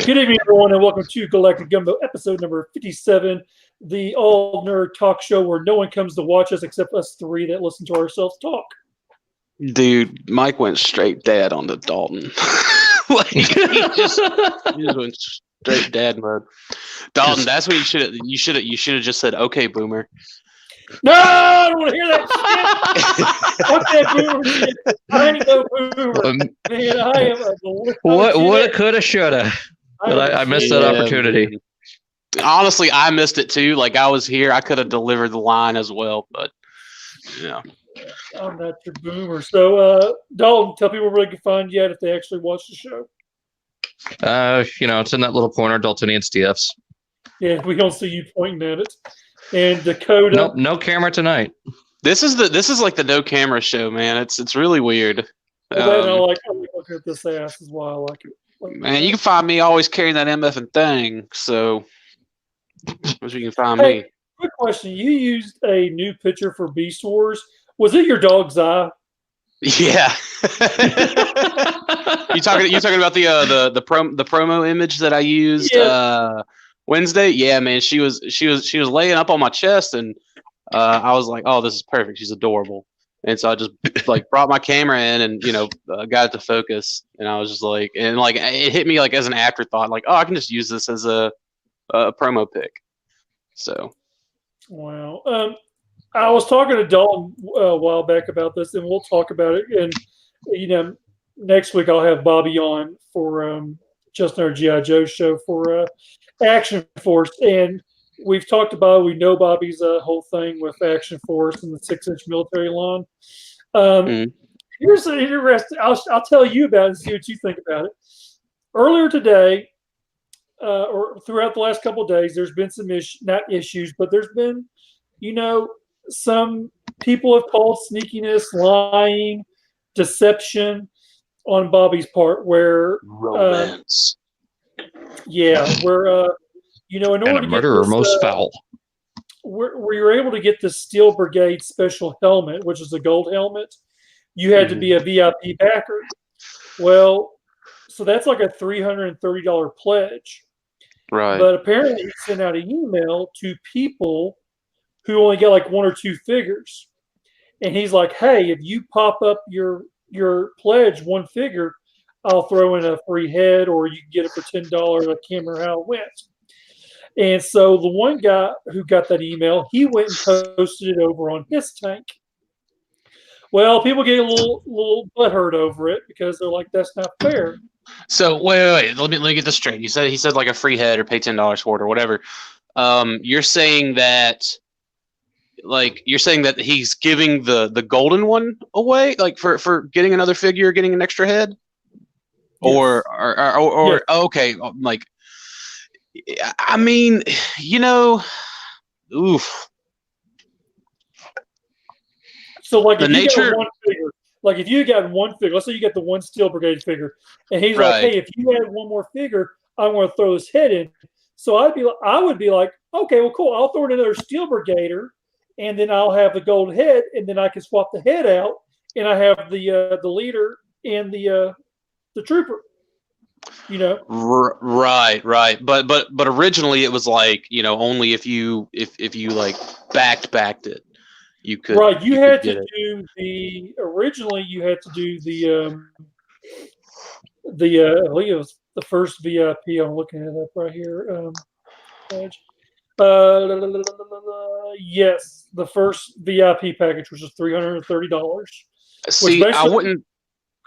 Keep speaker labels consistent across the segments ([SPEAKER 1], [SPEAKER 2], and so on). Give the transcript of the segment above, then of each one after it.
[SPEAKER 1] Good evening, everyone, and welcome to Galactic Gumbo, episode number 57, the all nerd talk show where no one comes to watch us except us three that listen to ourselves talk.
[SPEAKER 2] Dude, Mike went straight dad on the Dalton. He just went straight dad mode. Dalton, that's what you should have just said, "Okay, boomer."
[SPEAKER 1] No, I don't want to hear that shit. Fuck that boomer shit. I ain't no boomer. Man, I am a
[SPEAKER 3] Woulda, coulda, shoulda. But I missed that opportunity.
[SPEAKER 2] Man. Honestly, I missed it too. Like, I was here, I could have delivered the line as well, but yeah.
[SPEAKER 1] I'm not your boomer. So, Dalton, tell people where they can find you at if they actually watch the show.
[SPEAKER 3] It's in that little corner, Daltonians DFs.
[SPEAKER 1] Yeah, we don't see you pointing at it. And Dakota.
[SPEAKER 3] Nope, no camera tonight.
[SPEAKER 2] This is like the no camera show, man. It's really weird.
[SPEAKER 1] I like looking at this ass is why I like it.
[SPEAKER 2] Man, you can find me always carrying that MF and thing. So, you can find me.
[SPEAKER 1] Quick question: you used a new picture for Beast Wars. Was it your dog's eye?
[SPEAKER 2] Yeah. You talking about the promo image that I used Wednesday? Yeah, man. She was laying up on my chest, and I was like, "Oh, this is perfect. She's adorable." And so I just brought my camera in and got it to focus, and I was just like, it hit me like as an afterthought, like, oh, I can just use this as a promo pic. So,
[SPEAKER 1] wow. I was talking to Dalton a while back about this, and we'll talk about it. And next week I'll have Bobby on for just our GI Joe show for Action Force, and we've talked about it. We know Bobby's whole thing with Action Force and the 6-inch military line. Here's an interesting. I'll tell you about it and see what you think about it. Earlier today, or throughout the last couple of days, there's been some not issues, but there's been, some people have called sneakiness, lying, deception on Bobby's part, where
[SPEAKER 2] romance.
[SPEAKER 1] Where in order
[SPEAKER 3] and a
[SPEAKER 1] to
[SPEAKER 3] murderer
[SPEAKER 1] get this,
[SPEAKER 3] most foul.
[SPEAKER 1] Where you're able to get the Steel Brigade special helmet, which is a gold helmet, you had to be a VIP backer. Well, so that's like a $330 pledge.
[SPEAKER 2] Right.
[SPEAKER 1] But apparently he sent out an email to people who only get like one or two figures. And he's like, hey, if you pop up your pledge one figure, I'll throw in a free head, or you can get it for $10. I can't remember how it went. And so the one guy who got that email, he went and posted it over on his tank. Well, people get a little butthurt over it because they're like, that's not fair.
[SPEAKER 2] So wait. Let me get this straight. He said like a free head or pay $10 for it or whatever. You're saying that he's giving the golden one away, like for getting another figure, getting an extra head, yes. or yes. Okay, like, I mean, oof.
[SPEAKER 1] So like the nature. If you got one figure, let's say you got the one Steel Brigade figure, and he's like, hey, if you add one more figure, I want to throw this head in. So I would be like, okay, well, cool. I'll throw in another Steel Brigader, and then I'll have the gold head, and then I can swap the head out, and I have the leader and the trooper.
[SPEAKER 2] Right. But originally it was like, only if you like backed it, you could.
[SPEAKER 1] Right. You had to do originally you had to do the I think it was the first VIP. I'm looking it up right here. Yes, the first VIP package, which was $330.
[SPEAKER 2] See, I wouldn't.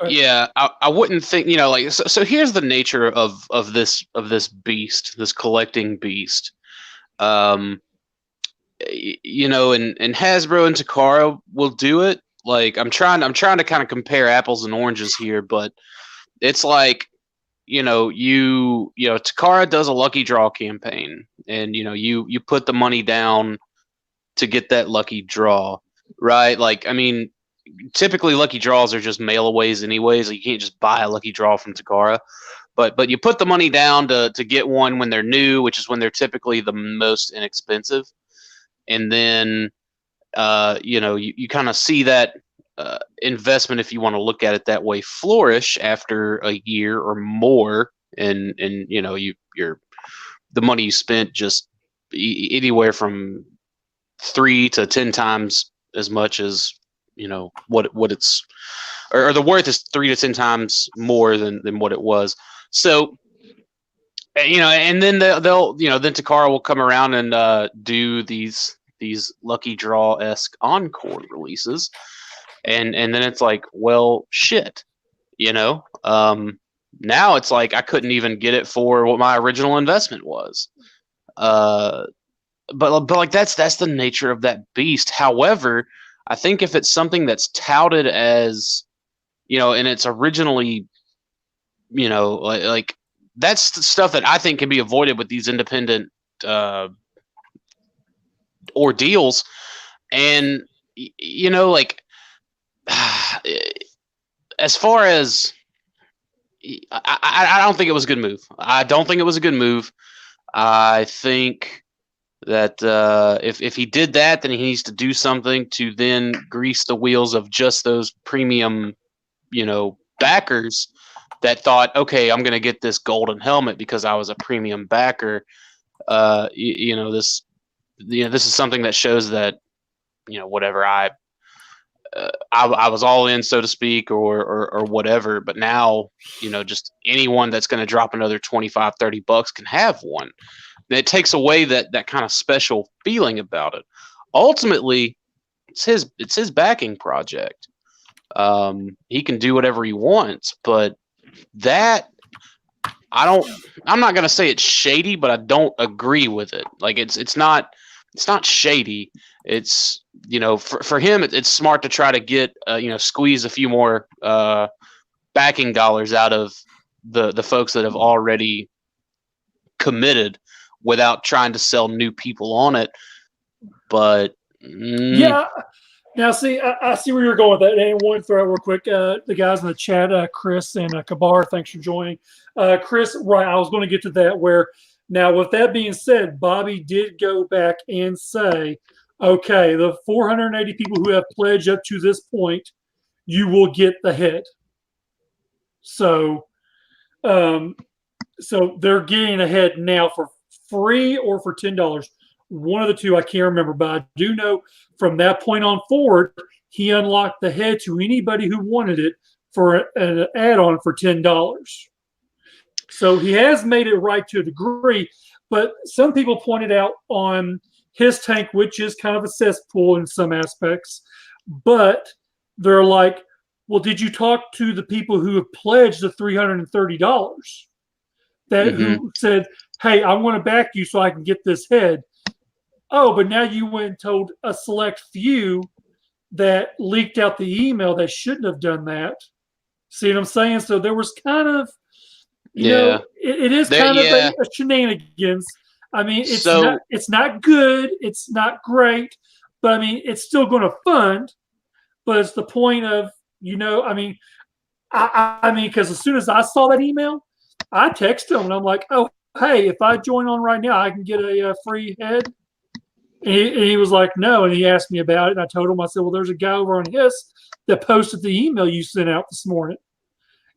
[SPEAKER 2] Yeah, I wouldn't think. So here's the nature of this beast, this collecting beast. And Hasbro and Takara will do it. Like, I'm trying to kind of compare apples and oranges here, but it's like, Takara does a lucky draw campaign, and you put the money down to get that lucky draw, right? Like, I mean, typically lucky draws are just mail-aways anyways. Like, you can't just buy a lucky draw from Takara, but you put the money down to get one when they're new, which is when they're typically the most inexpensive. And then, you kind of see that investment, if you want to look at it that way, flourish after a year or more and you're the money you spent just anywhere from 3 to 10 times as much as what it's or the worth is 3 to 10 times more than what it was. So and then they'll then Takara will come around and do these lucky draw-esque encore releases, and then it's like, well, shit, now it's like I couldn't even get it for what my original investment was. But like that's the nature of that beast. However, I think if it's something that's touted as, and it's originally, like that's the stuff that I think can be avoided with these independent ordeals. And like as far as I don't think it was a good move. I don't think it was a good move. I think that if he did that, then he needs to do something to then grease the wheels of just those premium, backers that thought, okay, I'm going to get this golden helmet because I was a premium backer. This is something that shows that, whatever I was all in, so to speak, or whatever. But now, just anyone that's going to drop another $25-$30 can have one. And it takes away that kind of special feeling about it. Ultimately, it's his backing project. He can do whatever he wants, but that I'm not going to say it's shady, but I don't agree with it. Like it's not shady. It's for him it's smart to try to get squeeze a few more backing dollars out of the folks that have already committed without trying to sell new people on it. But
[SPEAKER 1] yeah. Now, see, I see where you're going with that. And one throw real quick, the guys in the chat, Chris and Kabar, thanks for joining. Chris, right, I was going to get to that where now with that being said, Bobby did go back and say, okay, the 480 people who have pledged up to this point, you will get the head. So they're getting a head now for free or for $10. One of the two, I can't remember, but I do know from that point on forward, he unlocked the head to anybody who wanted it for an add-on for $10. So he has made it right to a degree, but some people pointed out on his tank, which is kind of a cesspool in some aspects, but they're like, well, did you talk to the people who have pledged the $330 that who said, hey, I want to back you so I can get this head? Oh, but now you went and told a select few that leaked out the email that shouldn't have done that. See what I'm saying? So there was kind of, it is kind of a shenanigans. I mean, it's not good. It's not great. But, I mean, it's still going to fund. But it's the point of, I mean, because as soon as I saw that email, I texted him and I'm like, oh, hey, if I join on right now, I can get a free head. And he was like, no. And he asked me about it. And I told him, I said, well, there's a guy over on his that posted the email you sent out this morning.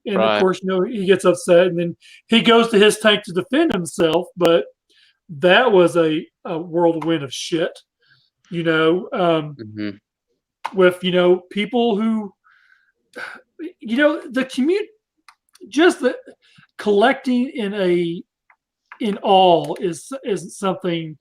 [SPEAKER 1] And of course, he gets upset. And then he goes to his tank to defend himself. But that was a whirlwind of shit, with, people who, the community, just the collecting in all is something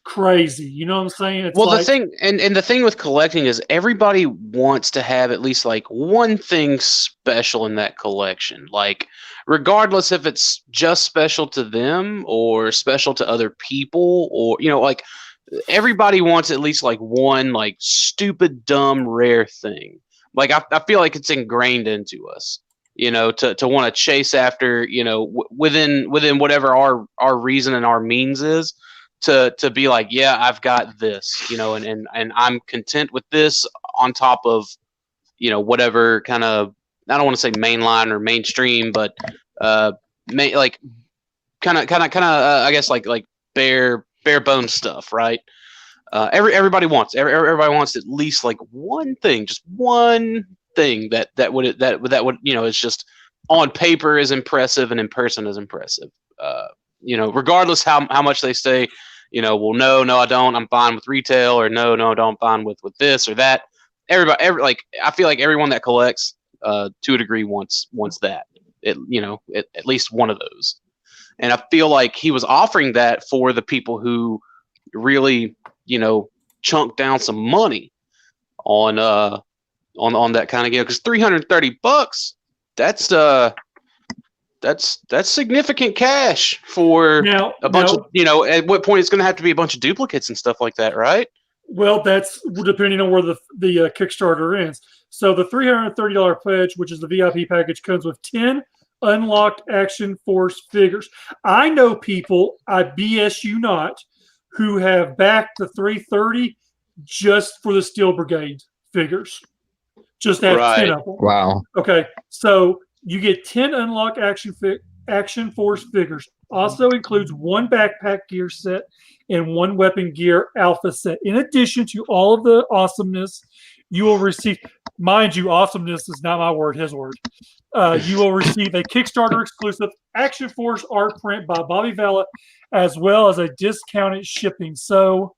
[SPEAKER 1] crazy. You know what I'm saying? It's
[SPEAKER 2] the thing and the thing with collecting is everybody wants to have at least like one thing special in that collection. Like regardless if it's just special to them or special to other people or like everybody wants at least like one like stupid, dumb, rare thing. Like I feel like it's ingrained into us, to want to chase after, within whatever our reason and our means is. To be like, yeah, I've got this, and I'm content with this on top of, whatever kind of, I don't want to say mainline or mainstream, but like kind of I guess like bare bone stuff, right? Everybody wants at least like one thing, just one thing that would it's just on paper is impressive and in person is impressive. Regardless how much they say, well, no, I don't. I'm fine with retail, or no, don't fine with this or that. I feel like everyone that collects, to a degree, wants that. At least one of those. And I feel like he was offering that for the people who really, chunk down some money on that kind of game, because $330, that's significant cash for a bunch of, at what point it's going to have to be a bunch of duplicates and stuff like that, right?
[SPEAKER 1] Well, that's depending on where the Kickstarter ends. So the $330 pledge, which is the VIP package, comes with 10 unlocked Action Force figures. I know people, I BS you not, who have backed the $330 just for the Steel Brigade figures. Just have 10 of them.
[SPEAKER 3] Wow.
[SPEAKER 1] Okay, so you get 10 unlocked Action Force figures. Also includes one backpack gear set and one weapon gear alpha set. In addition to all of the awesomeness, you will receive, mind you, awesomeness is not my word, his word. You will receive a Kickstarter exclusive Action Force art print by Bobby Vela, as well as a discounted shipping. So,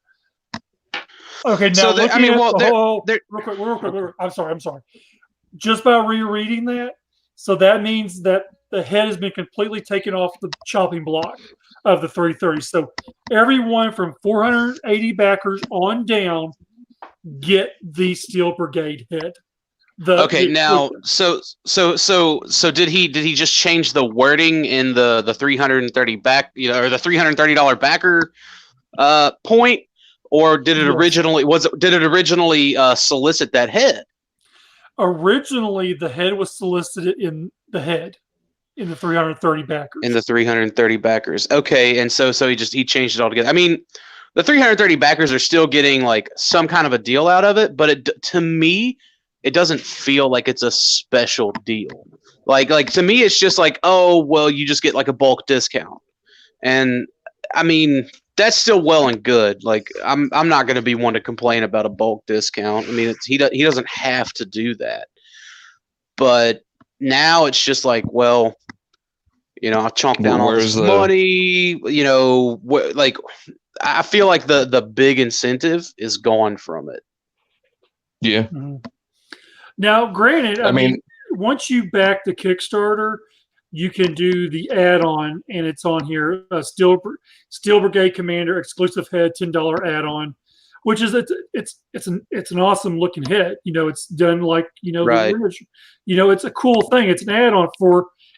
[SPEAKER 1] okay, now real quick. I'm sorry. Just by rereading that, so that means that the head has been completely taken off the chopping block of the 330. So everyone from 480 backers on down get the Steel Brigade head.
[SPEAKER 2] Now, so did he just change the wording in the 330 back, or the $330 backer point, or did it originally solicit that head?
[SPEAKER 1] Originally, the head was solicited in the 330 backers.
[SPEAKER 2] In the 330 backers. Okay, and so he changed it all together. I mean, the 330 backers are still getting like some kind of a deal out of it, but to me, it doesn't feel like it's a special deal. Like to me, it's just like, oh, well, you just get like a bulk discount. And I mean, that's still well and good. Like I'm not going to be one to complain about a bulk discount. I mean, he doesn't have to do that. But now it's just like, well, I'll chunk down all this money. I feel like the big incentive is gone from it.
[SPEAKER 3] Yeah.
[SPEAKER 1] Mm-hmm. Now, granted, I mean, once you back the Kickstarter, you can do the add-on, and it's on here: Steel Brigade Commander exclusive head, $10 add-on, which is it's an awesome looking head. It's done like
[SPEAKER 2] right.
[SPEAKER 1] It's a cool thing. It's an add-on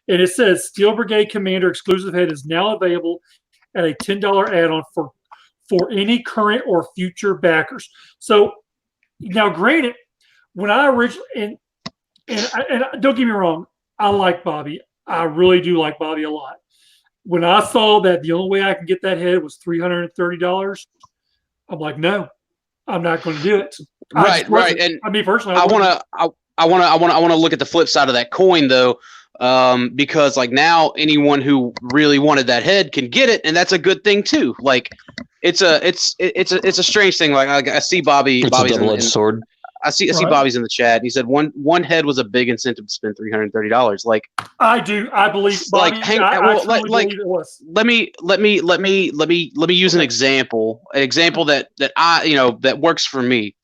[SPEAKER 1] and it says Steel Brigade Commander exclusive head is now available at a $10 add-on for any current or future backers. So now, granted, when I originally and don't get me wrong, I like Bobby. I really do like Bobby a lot. When I saw that the only way I could get that head was $330, I'm like, no, I'm not going to do it.
[SPEAKER 2] Right. And
[SPEAKER 1] I mean, personally,
[SPEAKER 2] I want to look at the flip side of that coin, though, because like now anyone who really wanted that head can get it, and that's a good thing too. Like it's a strange thing. Like I see Bobby's
[SPEAKER 3] a double-edged sword.
[SPEAKER 2] I see Bobby's in the chat. He said one head was a big incentive to spend $330. Like
[SPEAKER 1] I do, I believe. Bobby, believe it was. Let
[SPEAKER 2] me use an example. An example that I that works for me.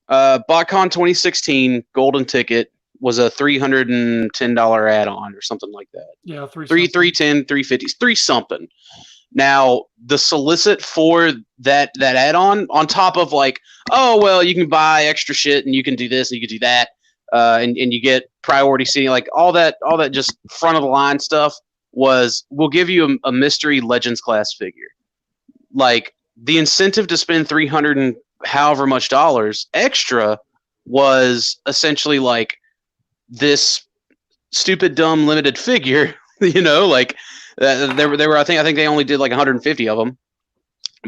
[SPEAKER 2] BotCon 2016 golden ticket was a $310 add-on or something like that.
[SPEAKER 1] Yeah,
[SPEAKER 2] 310, 350, 3 something. Now, the solicit for that add-on, on top of like, oh, well, you can buy extra shit and you can do this and you can do that, and you get priority seating, like all that just front of the line stuff we'll give you a mystery Legends class figure. Like the incentive to spend 300 and however much dollars extra was essentially like this stupid, dumb, limited figure, like. There were I think they only did like 150 of them,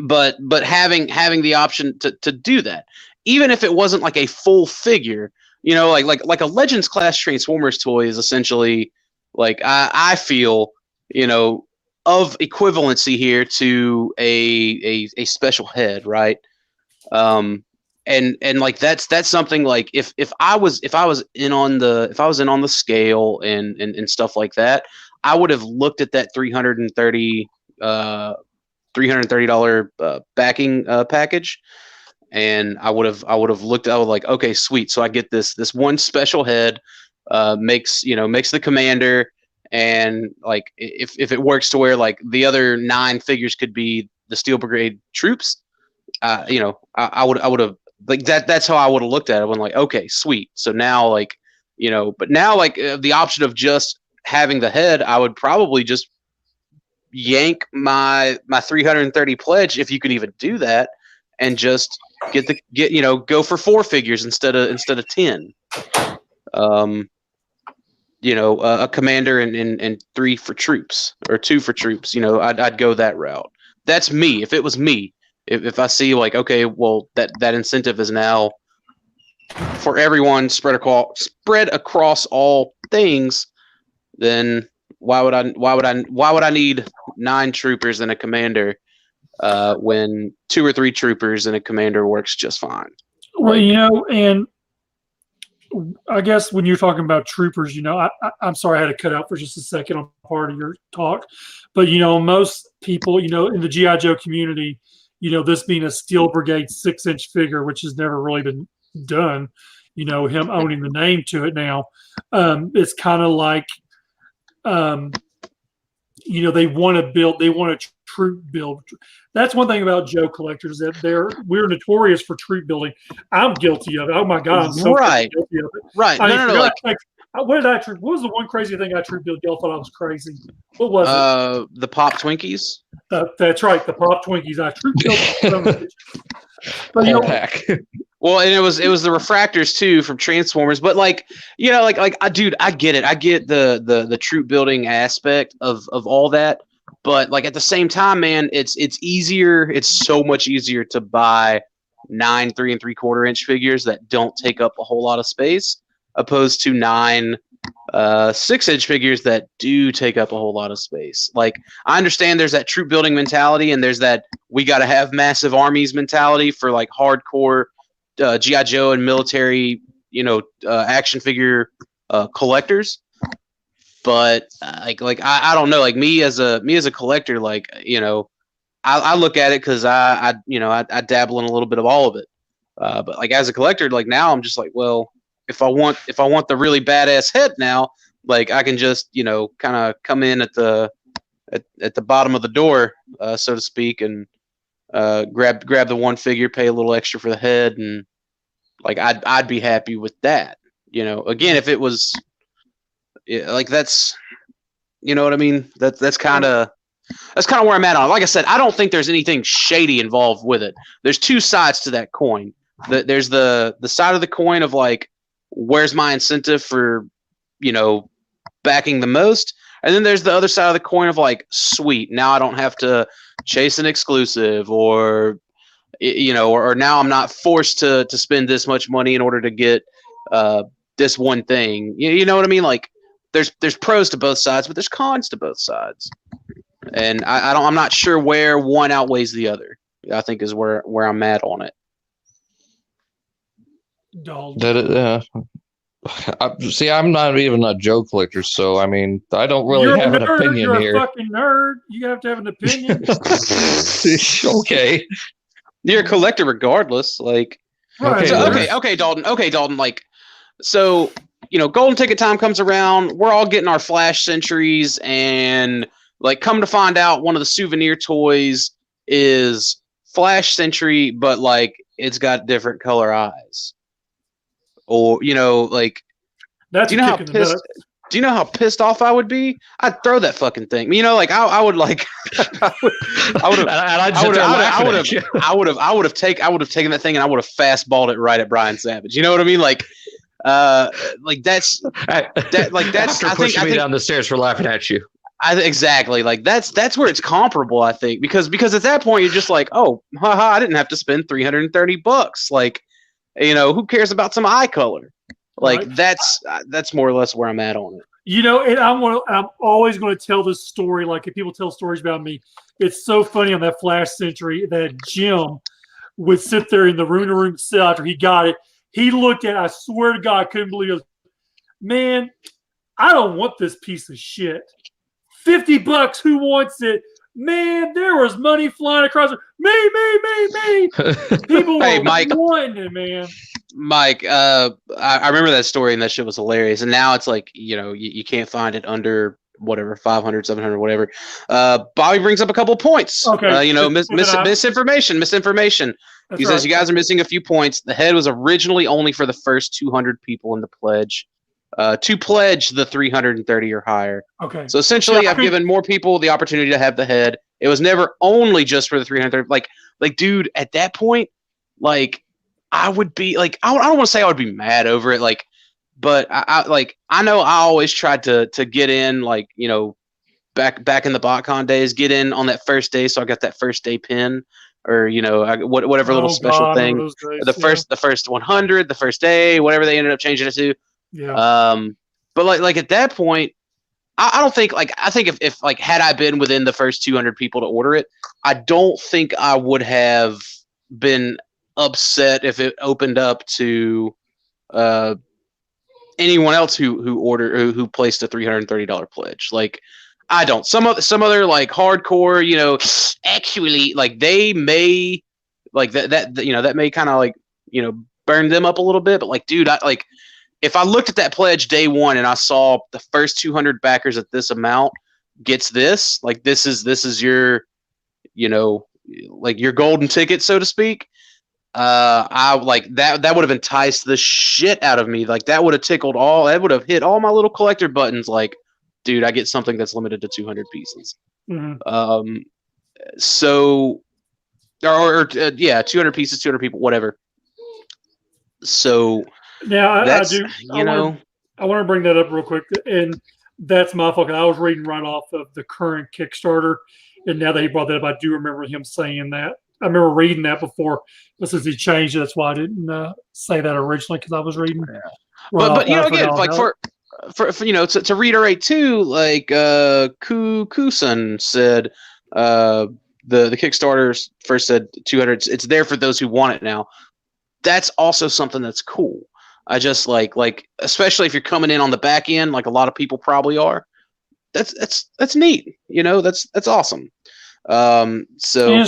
[SPEAKER 2] but having the option to do that, even if it wasn't like a full figure, like a Legends class Transformers toy is essentially like I feel of equivalency here to a special head, right? And and like that's something like if I was in on the scale and stuff like that, I would have looked at that $330 backing package, and I would have looked. I was like, okay, sweet. So I get this one special head, makes the commander, and like if it works to where like the other 9 figures could be the Steel Brigade troops, I would have like that. That's how I would have looked at it. When like, okay, sweet. So now like, but now like the option of just having the head, I would probably just yank my 330 pledge, if you could even do that, and just go for 4 figures instead of 10. A commander and 3 for troops, or 2 for troops. I'd go that route. That's me. If it was me, if I see like, okay, well that incentive is now for everyone spread across all things, then why would I need 9 troopers and a commander when 2 or 3 troopers and a commander works just fine?
[SPEAKER 1] Well, and I guess when you're talking about troopers, I'm sorry I had to cut out for just a second on part of your talk, but most people, in the GI Joe community, this being a Steel Brigade 6-inch figure, which has never really been done, him owning the name to it now, it's kind of like, they want a troop build. That's one thing about Joe collectors, that we're notorious for troop building. I'm guilty of it. Oh my God, I'm so guilty of it.
[SPEAKER 2] Right.
[SPEAKER 1] What was the one crazy thing I troop built? Y'all thought I was crazy. What was it?
[SPEAKER 2] The Pop Twinkies.
[SPEAKER 1] That's right, the Pop Twinkies. I troop built. But
[SPEAKER 3] pack.
[SPEAKER 2] Well, and it was the refractors too from Transformers, but dude, I get it. I get the troop building aspect of all that, but like at the same time, man, it's easier. It's so much easier to buy 9 3 3/4 inch figures that don't take up a whole lot of space, opposed to 9 6-inch figures that do take up a whole lot of space. Like, I understand there's that troop building mentality, and there's that we got to have massive armies mentality for like hardcore GI Joe and military, action figure collectors. But I don't know. Like me as a collector, like I look at it because I dabble in a little bit of all of it. But like as a collector, like now I'm just like, well, if I want the really badass head now, like I can just kind of come in at the bottom of the door, so to speak, and grab the one figure, pay a little extra for the head, and like I'd be happy with that. Again, if it was like that's, what I mean. That's kind of where I'm at on it. Like I said, I don't think there's anything shady involved with it. There's 2 sides to that coin. There's the side of the coin of like, where's my incentive for, backing the most? And then there's the other side of the coin of like, sweet, now I don't have to chase an exclusive, or or now I'm not forced to spend this much money in order to get this one thing. You know what I mean? Like there's pros to both sides, but there's cons to both sides. And I'm not sure where one outweighs the other, I think is where I'm at on it.
[SPEAKER 3] See, I'm not even a Joe collector, so I mean, I don't really have an opinion here.
[SPEAKER 1] You're a fucking nerd. You have to have an opinion.
[SPEAKER 3] Okay.
[SPEAKER 2] You're a collector regardless. Like,
[SPEAKER 1] right.
[SPEAKER 2] Okay, Dalton. Like, so golden ticket time comes around. We're all getting our Flash Sentries, and like, come to find out, one of the souvenir toys is Flash Sentry, but like it's got different color eyes. Or like,
[SPEAKER 1] that's
[SPEAKER 2] do you know how pissed off I would be? I'd throw that fucking thing. Like I would like, I would have taken that thing and I would have fastballed it right at Brian Savage. You know what I mean? Like that's
[SPEAKER 3] After
[SPEAKER 2] I
[SPEAKER 3] pushing
[SPEAKER 2] think
[SPEAKER 3] me down the stairs for laughing at you.
[SPEAKER 2] Exactly. Like that's where it's comparable, I think, because at that point you're just like, oh, haha, I didn't have to spend $330. Like, who cares about some eye color? Like, right. That's more or less where I'm at on it.
[SPEAKER 1] And I'm always going to tell this story. Like, if people tell stories about me, it's so funny on that Flash Sentry that Jim would sit there in the room cell after he got it. He looked at it, I swear to God, I couldn't believe it. Man, I don't want this piece of shit. $50, who wants it? Man, there was money flying across. Me. People
[SPEAKER 2] Hey,
[SPEAKER 1] were
[SPEAKER 2] Mike.
[SPEAKER 1] wanting it, man.
[SPEAKER 2] Mike, I remember that story, and that shit was hilarious. And now it's like, you can't find it under whatever, 500, 700, whatever. Bobby brings up a couple of points.
[SPEAKER 1] Okay.
[SPEAKER 2] Misinformation.
[SPEAKER 1] That's
[SPEAKER 2] He says you guys are missing a few points. The head was originally only for the first 200 people in the pledge. To pledge the 330 or higher.
[SPEAKER 1] Okay.
[SPEAKER 2] So essentially, I've given more people the opportunity to have the head. It was never only just for the 330. Like, dude, at that point, like, I would be like, I don't want to say I would be mad over it, like, but I know I always tried to get in, like, back in the BotCon days, get in on that first day, so I got that first day pin. Or whatever little special thing, the first 100, the first day, whatever they ended up changing it to.
[SPEAKER 1] Yeah.
[SPEAKER 2] But like at that point, I don't think, like, I think if like had I been within the first 200 people to order it, I don't think I would have been upset if it opened up to anyone else who placed a $330 pledge. Like, I don't. Some other like hardcore, actually, like, they may like that may kind of like burn them up a little bit. But like, dude, if I looked at that pledge day one and I saw the first 200 backers at this amount gets this, like, this is your, like, your golden ticket, so to speak. I like that would have enticed the shit out of me. Like, that would have hit all my little collector buttons. Like, dude, I get something that's limited to 200 pieces.
[SPEAKER 1] Mm-hmm.
[SPEAKER 2] So, yeah, 200 pieces, 200 people, whatever. So
[SPEAKER 1] now I do.
[SPEAKER 2] I want
[SPEAKER 1] to bring that up real quick, and that's my fault. I was reading right off of the current Kickstarter, and now that he brought that up, I do remember him saying that. I remember reading that before, but since he changed it, that's why I didn't say that originally, because I was reading.
[SPEAKER 2] Yeah. But again, like, for to reiterate too, like Kusan said, the Kickstarter first said 200. It's there for those who want it now. That's also something that's cool. I just like especially if you're coming in on the back end, like a lot of people probably are. That's neat. That's awesome. So
[SPEAKER 1] and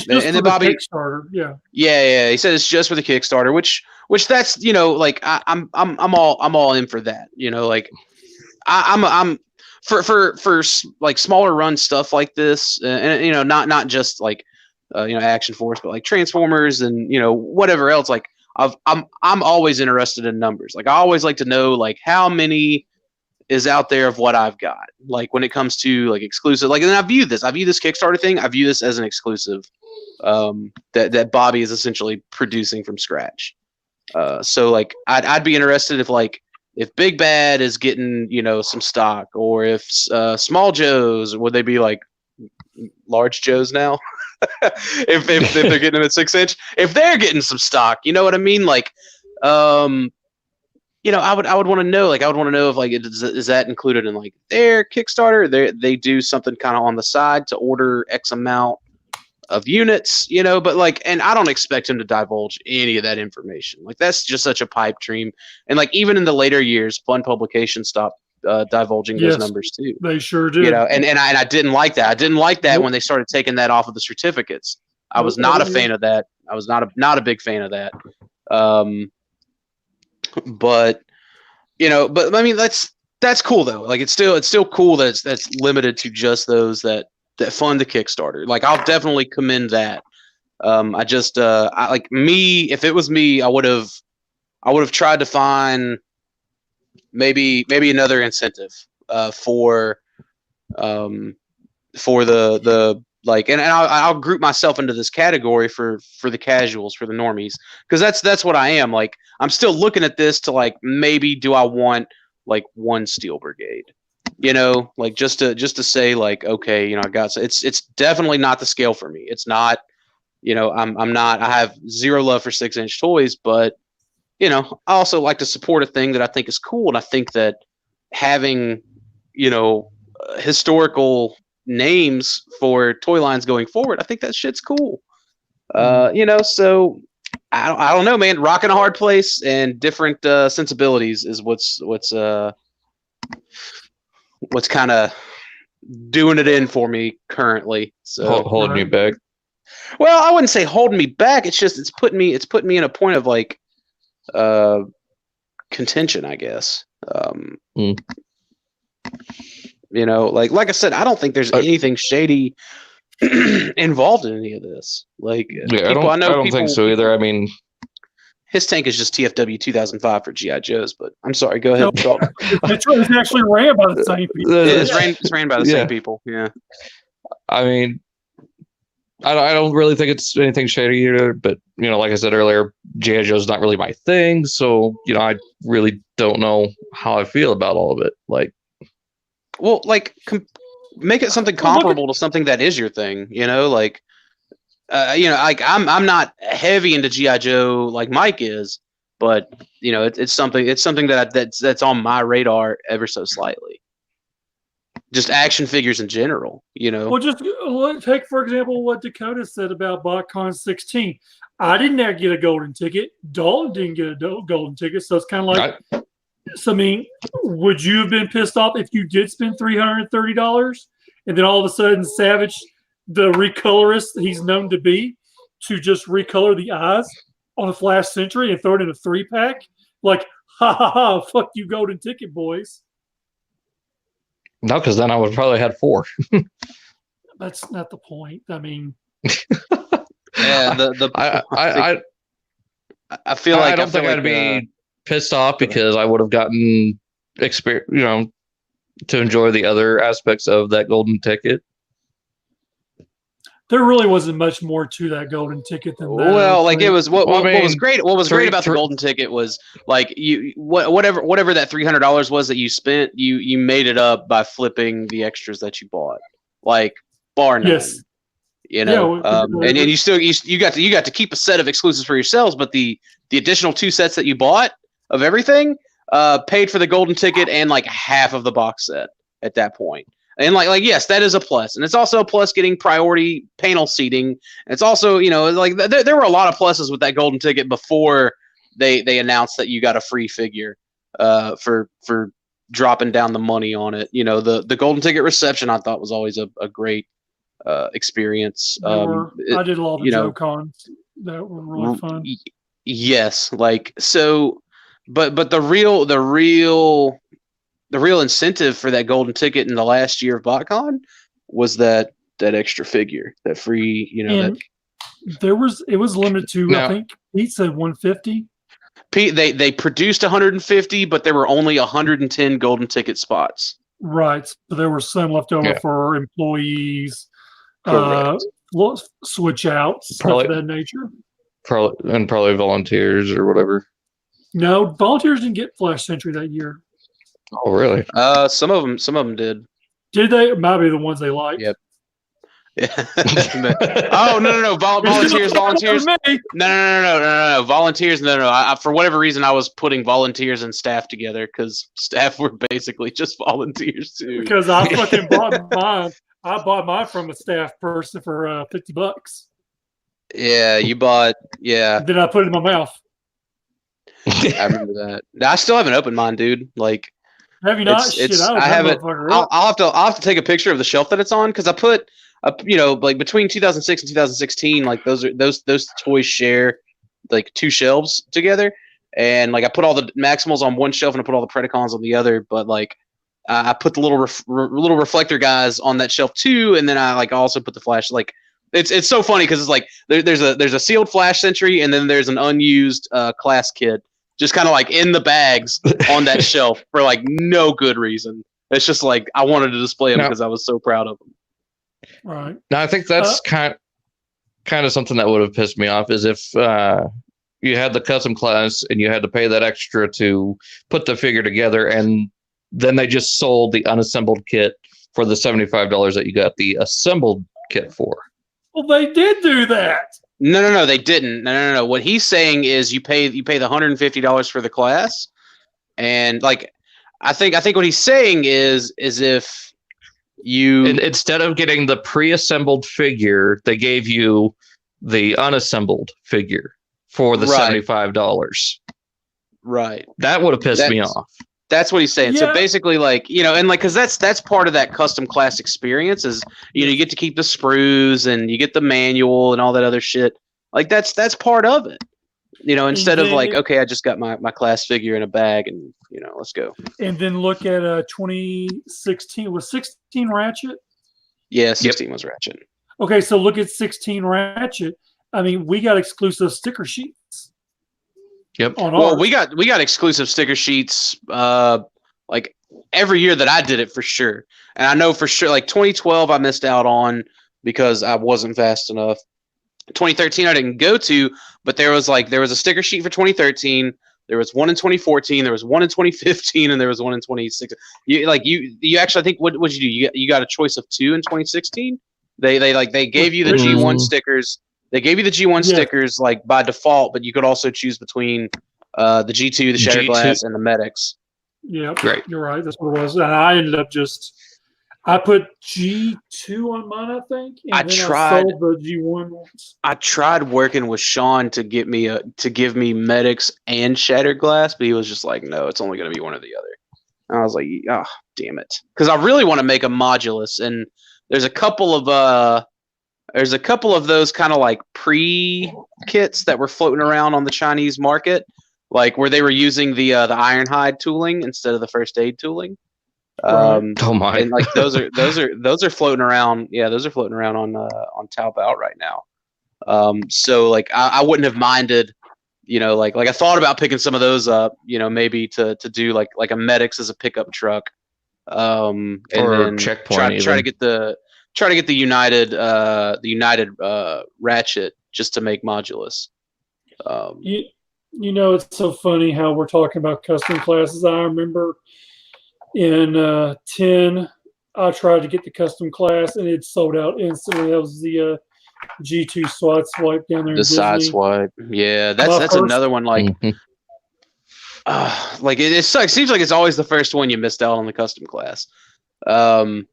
[SPEAKER 2] then Bobby,
[SPEAKER 1] Kickstarter, yeah.
[SPEAKER 2] He said it's just for the Kickstarter, which that's like I'm all in for that. Like, I'm for like smaller run stuff like this, and not just like Action Force, but like Transformers and whatever else. Like, I'm always interested in numbers. Like, I always like to know, like, how many is out there of what I've got. Like, when it comes to like exclusive, like, and I view this Kickstarter thing, I view this as an exclusive that Bobby is essentially producing from scratch. So like, I'd be interested if Big Bad is getting some stock, or if Small Joe's, would they be like Large Joe's now? if they're getting them at 6-inch, if they're getting some stock, you know what I mean? Like, I would want to know. Like, I would want to know if, like, is that included in like their Kickstarter? They do something kind of on the side to order X amount of units, but like, and I don't expect him to divulge any of that information. Like, that's just such a pipe dream. And like, even in the later years, Fun Publication stopped divulging those numbers too.
[SPEAKER 1] They sure do.
[SPEAKER 2] And I didn't like that. I didn't like that when they started taking that off of the certificates. I was not a fan of that. I was not a big fan of that. But I mean, that's cool though. Like, it's still cool that that's limited to just those that fund the Kickstarter. Like, I'll definitely commend that. I just if it was me, I would have tried to find maybe another incentive for the like, and I'll group myself into this category for the casuals, for the normies, because that's what I am. Like, I'm still looking at this to, like, maybe do I want like one Steel Brigade, like, just to say, like, okay, I got, it's definitely not the scale for me. It's not, I'm not, I have zero love for 6-inch toys, but I also like to support a thing that I think is cool, and I think that having historical names for toy lines going forward, I think that shit's cool. So I don't know, man. Rocking a hard place and different sensibilities is what's kind of doing it in for me currently. So
[SPEAKER 3] Holding you back.
[SPEAKER 2] Well, I wouldn't say holding me back. It's just it's putting me in a point of like contention, I guess. You know, like I said, I don't think there's anything shady involved in any of this. Like,
[SPEAKER 3] yeah, I don't think so either. I mean,
[SPEAKER 2] his tank is just TFW 2005 for GI Joes, but I'm sorry. Go ahead and talk.
[SPEAKER 1] It's actually ran by the same people.
[SPEAKER 2] It's ran by the same people. Yeah.
[SPEAKER 3] I mean, I don't really think it's anything shady either, but you know, like I said earlier, GI Joe's not really my thing, so you know, I really don't know how I feel about all of it. Like,
[SPEAKER 2] well, like make it something comparable to something that is your thing. You know, like you know, like I'm not heavy into GI Joe like Mike is, but you know, it's something that's on my radar ever so slightly. Just action figures in general, you know.
[SPEAKER 1] Well, just take for example what Dakota said about BotCon 16. I didn't get a golden ticket. Dalton didn't get a golden ticket, so it's kind of like. So I mean, would you have been pissed off if you did spend $330 and then all of a sudden Savage, the recolorist he's known to be, to just recolor the eyes on a Flash Sentry and throw it in a 3-pack? Like, ha ha ha! Fuck you, golden ticket boys.
[SPEAKER 3] No, because then I would probably had 4.
[SPEAKER 1] That's not the point. I mean,
[SPEAKER 2] yeah, I feel like
[SPEAKER 3] I don't think I'd be pissed off because I would have gotten experience, you know, to enjoy the other aspects of that golden ticket.
[SPEAKER 1] There really wasn't much more to that golden ticket than that.
[SPEAKER 2] Well, like it was what was great. What was great about the golden ticket was like whatever that $300 was that you spent, you made it up by flipping the extras that you bought, like bar none. Yes. You know, and you still you got to keep a set of exclusives for yourselves, but the additional 2 sets that you bought of everything paid for the golden ticket and like half of the box set at that point. And like yes, that is a plus, and it's also a plus getting priority panel seating. It's also, you know, like there were a lot of pluses with that golden ticket before they announced that you got a free figure for dropping down the money on it. You know, the golden ticket reception I thought was always a great experience.
[SPEAKER 1] I did a lot of Joe cons that were really fun.
[SPEAKER 2] Yes, like so, but the real incentive for that golden ticket in the last year of BotCon was that extra figure, that free, you know.
[SPEAKER 1] And it was limited to, I think Pete said 150.
[SPEAKER 2] Pete, they produced 150, but there were only 110 golden ticket spots.
[SPEAKER 1] Right, so there were some left over for employees, switch outs, stuff of that nature.
[SPEAKER 3] Probably volunteers or whatever.
[SPEAKER 1] No, volunteers didn't get Flash Sentry that year.
[SPEAKER 3] Oh, really?
[SPEAKER 2] Some of them did.
[SPEAKER 1] Did they? It might be the ones they liked.
[SPEAKER 2] Yep. Oh no! Volunteers. No. Volunteers. No. For whatever reason, I was putting volunteers and staff together because staff were basically just volunteers too.
[SPEAKER 1] Because I fucking bought mine. I bought mine from a staff person for $50.
[SPEAKER 2] Yeah, you bought. Yeah.
[SPEAKER 1] Then I put it in my mouth.
[SPEAKER 2] I remember that. I still haven't opened mine, dude. Like.
[SPEAKER 1] Have you not?
[SPEAKER 2] I haven't. I'll have to take a picture of the shelf that it's on because I put, you know, like between 2006 and 2016, like those toys share like 2 shelves together, and like I put all the Maximals on one shelf and I put all the Predacons on the other, but like I put the little reflector guys on that shelf too, and then I like also put the Flash. Like it's so funny because it's like there's a sealed Flash Sentry and then there's an unused class kit. Just kind of like in the bags on that shelf for like no good reason. It's just like I wanted to display them because I was so proud of them.
[SPEAKER 1] Right.
[SPEAKER 3] Now I think that's kind of something that would have pissed me off is if you had the custom class and you had to pay that extra to put the figure together, and then they just sold the unassembled kit for the $75 that you got the assembled kit for.
[SPEAKER 1] Well, they did do that.
[SPEAKER 2] No, they didn't. No. What he's saying is you pay the $150 for the class, and like I think what he's saying is if you
[SPEAKER 3] instead of getting the pre-assembled figure, they gave you the unassembled figure for the
[SPEAKER 2] Right.
[SPEAKER 3] $75.
[SPEAKER 2] Right.
[SPEAKER 3] That would have pissed me off.
[SPEAKER 2] That's what he's saying.
[SPEAKER 1] Yeah.
[SPEAKER 2] So basically, like, you know, and like, because that's part of that custom class experience is, you know, you get to keep the sprues and you get the manual and all that other shit. Like that's part of it. You know, instead of like, okay, I just got my class figure in a bag and, you know, let's go.
[SPEAKER 1] And then look at 2016. Was 16 Ratchet?
[SPEAKER 2] Yeah, 16 was Ratchet.
[SPEAKER 1] Okay, so look at 16 Ratchet. I mean, we got exclusive sticker sheets.
[SPEAKER 3] Yep.
[SPEAKER 2] Well, we got exclusive sticker sheets like every year that I did it for sure. And I know for sure like 2012 I missed out on because I wasn't fast enough. 2013 I didn't go to, but there was a sticker sheet for 2013. There was one in 2014. There was one in 2015, and there was one in 2016. You actually, I think what did you do? You got a choice of 2 in 2016. They gave you the G1 stickers. They gave you the G1 stickers like by default, but you could also choose between the G2, the Shattered Glass, and the Medics.
[SPEAKER 1] Yeah,
[SPEAKER 3] great.
[SPEAKER 1] You're right. That's what it was. And I ended up I put G2 on mine, I think, and I sold the G1 ones.
[SPEAKER 2] I tried working with Sean to give me Medics and Shattered Glass, but he was just like, no, it's only going to be one or the other. And I was like, oh, damn it, because I really want to make a modulus, and there's a couple of those kind of like pre-kits that were floating around on the Chinese market, like where they were using the Ironhide tooling instead of the first aid tooling.
[SPEAKER 3] Oh my!
[SPEAKER 2] And like those are floating around. Yeah, those are floating around on Taobao right now. So like I wouldn't have minded, you know, like I thought about picking some of those up, you know, maybe to do like a Medics as a pickup truck, and
[SPEAKER 3] or
[SPEAKER 2] then
[SPEAKER 3] checkpoint.
[SPEAKER 2] Try to get the United Ratchet just to make modulus.
[SPEAKER 1] You know, it's so funny how we're talking about custom classes. I remember in 10, I tried to get the custom class and it sold out instantly. That was the G2 SWAT swipe down there.
[SPEAKER 2] The side swipe, yeah, that's another one. Like, like it sucks. Seems like it's always the first one you missed out on the custom class. Like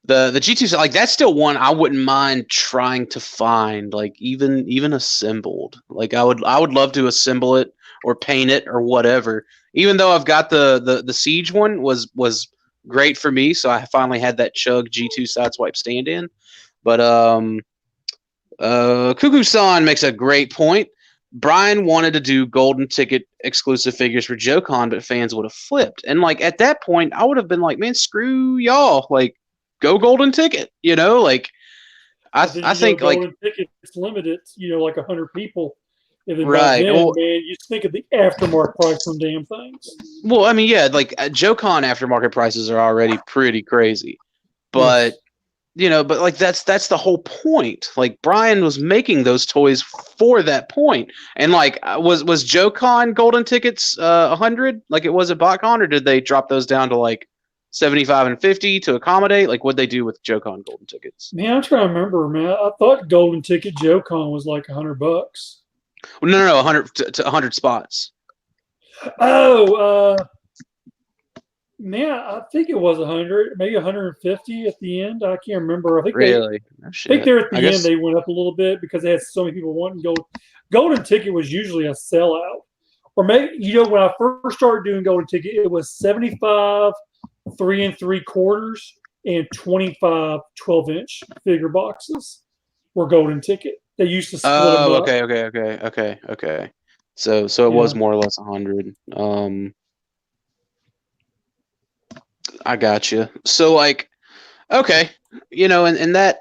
[SPEAKER 2] the G2, like that's still one I wouldn't mind trying to find, like even assembled. Like I would love to assemble it or paint it or whatever. Even though I've got the Siege one was great for me, so I finally had that Chug G2 sideswipe stand-in. But Cuckoo-san makes a great point. Brian wanted to do golden ticket exclusive figures for JoeCon, but fans would have flipped. And like at that point, I would have been like, man, screw y'all. Like, go golden ticket. You know, like I think like
[SPEAKER 1] golden ticket is limited. You know, like 100 people.
[SPEAKER 2] Right.
[SPEAKER 1] Then, man, you think of the aftermarket price on damn things.
[SPEAKER 2] Well, I mean, yeah, like JoeCon aftermarket prices are already pretty crazy, but you know, but like that's the whole point. Like Brian was making those toys for that point, and like was JoeCon golden tickets 100 like it was at BotCon, or did they drop those down to like 75 and 50 to accommodate? Like what'd they do with JoeCon golden tickets?
[SPEAKER 1] Man, I'm trying to remember, man. I thought golden ticket JoeCon was like $100.
[SPEAKER 2] Well, no, 100 to 100 spots.
[SPEAKER 1] Oh, man, I think it was 100, maybe 150 at the end. I can't remember. I think
[SPEAKER 2] really.
[SPEAKER 1] I think there at the end they went up a little bit because they had so many people wanting golden ticket was usually a sellout. Or maybe, you know, when I first started doing golden ticket, it was 75 3 3/4 and 25 12-inch figure boxes were golden ticket. They used to split them up.
[SPEAKER 2] Okay. So it was more or less 100. I got you. So like, okay, you know, and that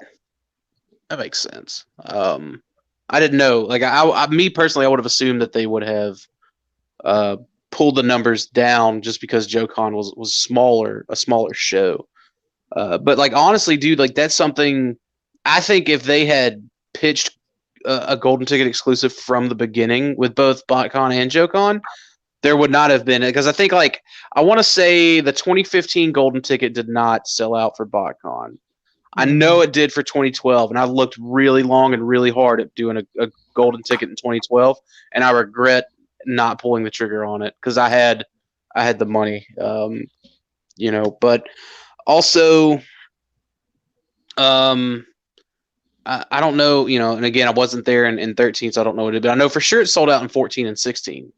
[SPEAKER 2] makes sense. I didn't know. Like I me personally, I would have assumed that they would have pulled the numbers down just because JoeCon was a smaller show. But like honestly, dude, like that's something I think if they had pitched a golden ticket exclusive from the beginning with both BotCon and JoeCon, there would not have been, because I think like I want to say the 2015 golden ticket did not sell out for BotCon. I know it did for 2012, and I looked really long and really hard at doing a golden ticket in 2012, and I regret not pulling the trigger on it because I had the money, you know. But also, I don't know, and again, I wasn't there in 13, so I don't know what it did, but I know for sure it sold out in 14 and 16.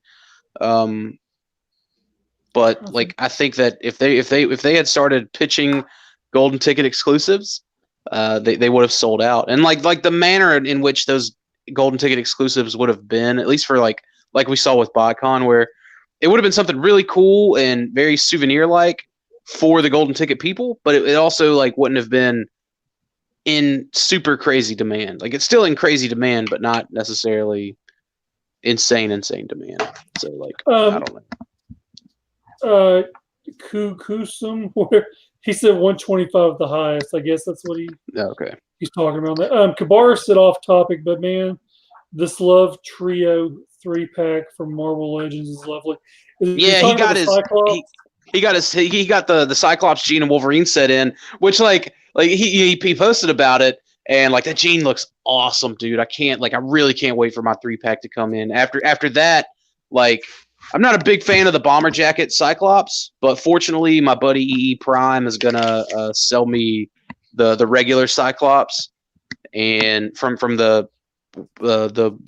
[SPEAKER 2] But like, I think that if they had started pitching golden ticket exclusives, they would have sold out. And like the manner in which those golden ticket exclusives would have been, at least for like we saw with BotCon, where it would have been something really cool and very souvenir like for the golden ticket people, but it also like wouldn't have been in super crazy demand. Like, it's still in crazy demand, but not necessarily insane demand. So like, I don't know.
[SPEAKER 1] Kusum, where he said 125 the highest. I guess that's what he's talking about. Kabar said off topic, but man, this Love Trio 3-pack from Marvel Legends is lovely.
[SPEAKER 2] Yeah, he got the Cyclops Gene and Wolverine set in, which like he posted about it, and like that Gene looks awesome, dude. I really can't wait for my 3-pack to come in. After that, like, I'm not a big fan of the bomber jacket Cyclops, but fortunately my buddy EE Prime is gonna sell me the regular Cyclops, and from the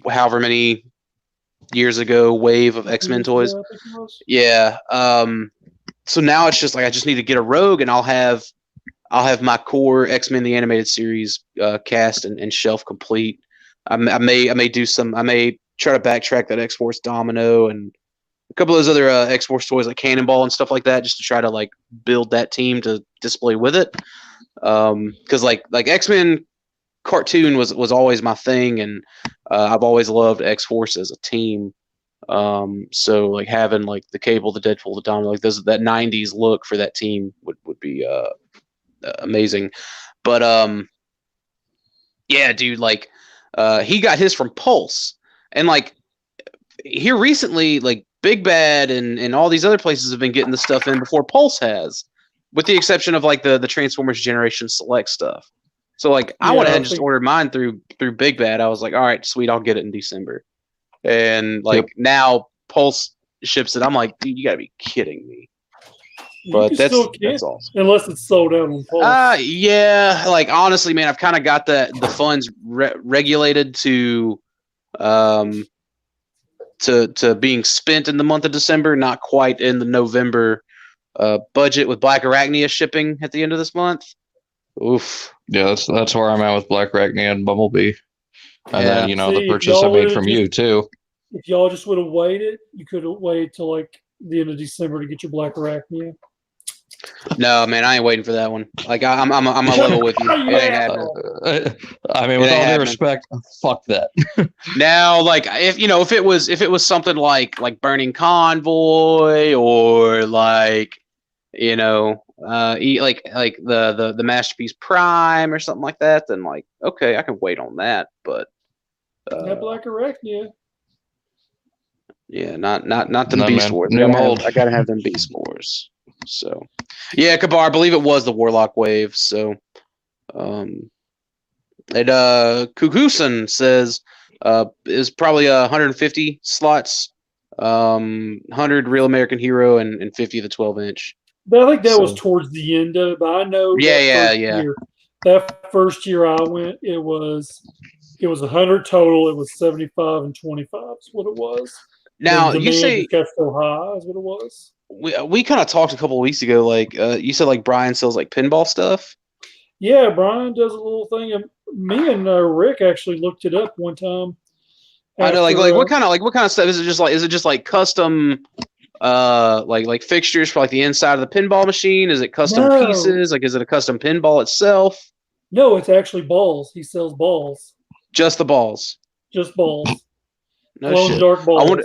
[SPEAKER 2] however many years ago wave of X-Men toys. Yeah. So now it's just like I just need to get a Rogue, and I'll have my core X-Men the Animated Series cast and shelf complete. I may try to backtrack that X-Force Domino and a couple of those other X-Force toys like Cannonball and stuff like that, just to try to like build that team to display with it. Because like X-Men cartoon was always my thing, and I've always loved X-Force as a team. So like having like the Cable, the Deadpool, the Domino, like that 90s look for that team would be amazing. But yeah, dude, like he got his from Pulse, and like here recently, like Big Bad and all these other places have been getting the stuff in before Pulse has, with the exception of like the Transformers Generation Select stuff. So like I went ahead and just ordered mine through Big Bad. I was like, all right, sweet, I'll get it in December. And like now Pulse ships it. I'm like, dude, you gotta be kidding me. But that's awesome.
[SPEAKER 1] Unless it's sold out on Pulse.
[SPEAKER 2] Yeah, like honestly, man, I've kind of got the funds regulated to being spent in the month of December, not quite in the November budget, with Black Arachnia shipping at the end of this month. Oof.
[SPEAKER 3] Yeah, that's where I'm at with Black Arachnia and Bumblebee. And then, the purchase I made from you, too.
[SPEAKER 1] If y'all just would have waited, you could have waited till like the end of December to get your Black Arachnia.
[SPEAKER 2] No, man, I ain't waiting for that one. Like, I'm a level with you. It ain't happening.
[SPEAKER 3] I mean, with all due respect, fuck that.
[SPEAKER 2] Now, like, if it was something like Burning Convoy, or like, like the Masterpiece Prime or something like that, then like, okay, I can wait on that. But
[SPEAKER 1] Black Arachnia.
[SPEAKER 2] Yeah, not the Beast Wars. I gotta have them Beast Wars. So, yeah, Kabar, I believe it was the Warlock wave. So, Kukusan says is probably 150 slots, 100 Real American Hero and 50 the 12-inch.
[SPEAKER 1] But I think that was towards the end of it. But I know that first year I went, it was 100 total. It was 75 and 25 is what it was.
[SPEAKER 2] Now you say
[SPEAKER 1] got so high is what it was.
[SPEAKER 2] We kind of talked a couple of weeks ago. Like you said, like Brian sells like pinball stuff.
[SPEAKER 1] Yeah, Brian does a little thing. And me and Rick actually looked it up one time.
[SPEAKER 2] I know, like what kind of stuff is it? Just like custom, like fixtures for like the inside of the pinball machine? Is it custom pieces? Like, is it a custom pinball itself?
[SPEAKER 1] No, it's actually balls. He sells balls.
[SPEAKER 2] Just the balls.
[SPEAKER 1] Just balls.
[SPEAKER 2] No
[SPEAKER 1] glow in the dark balls.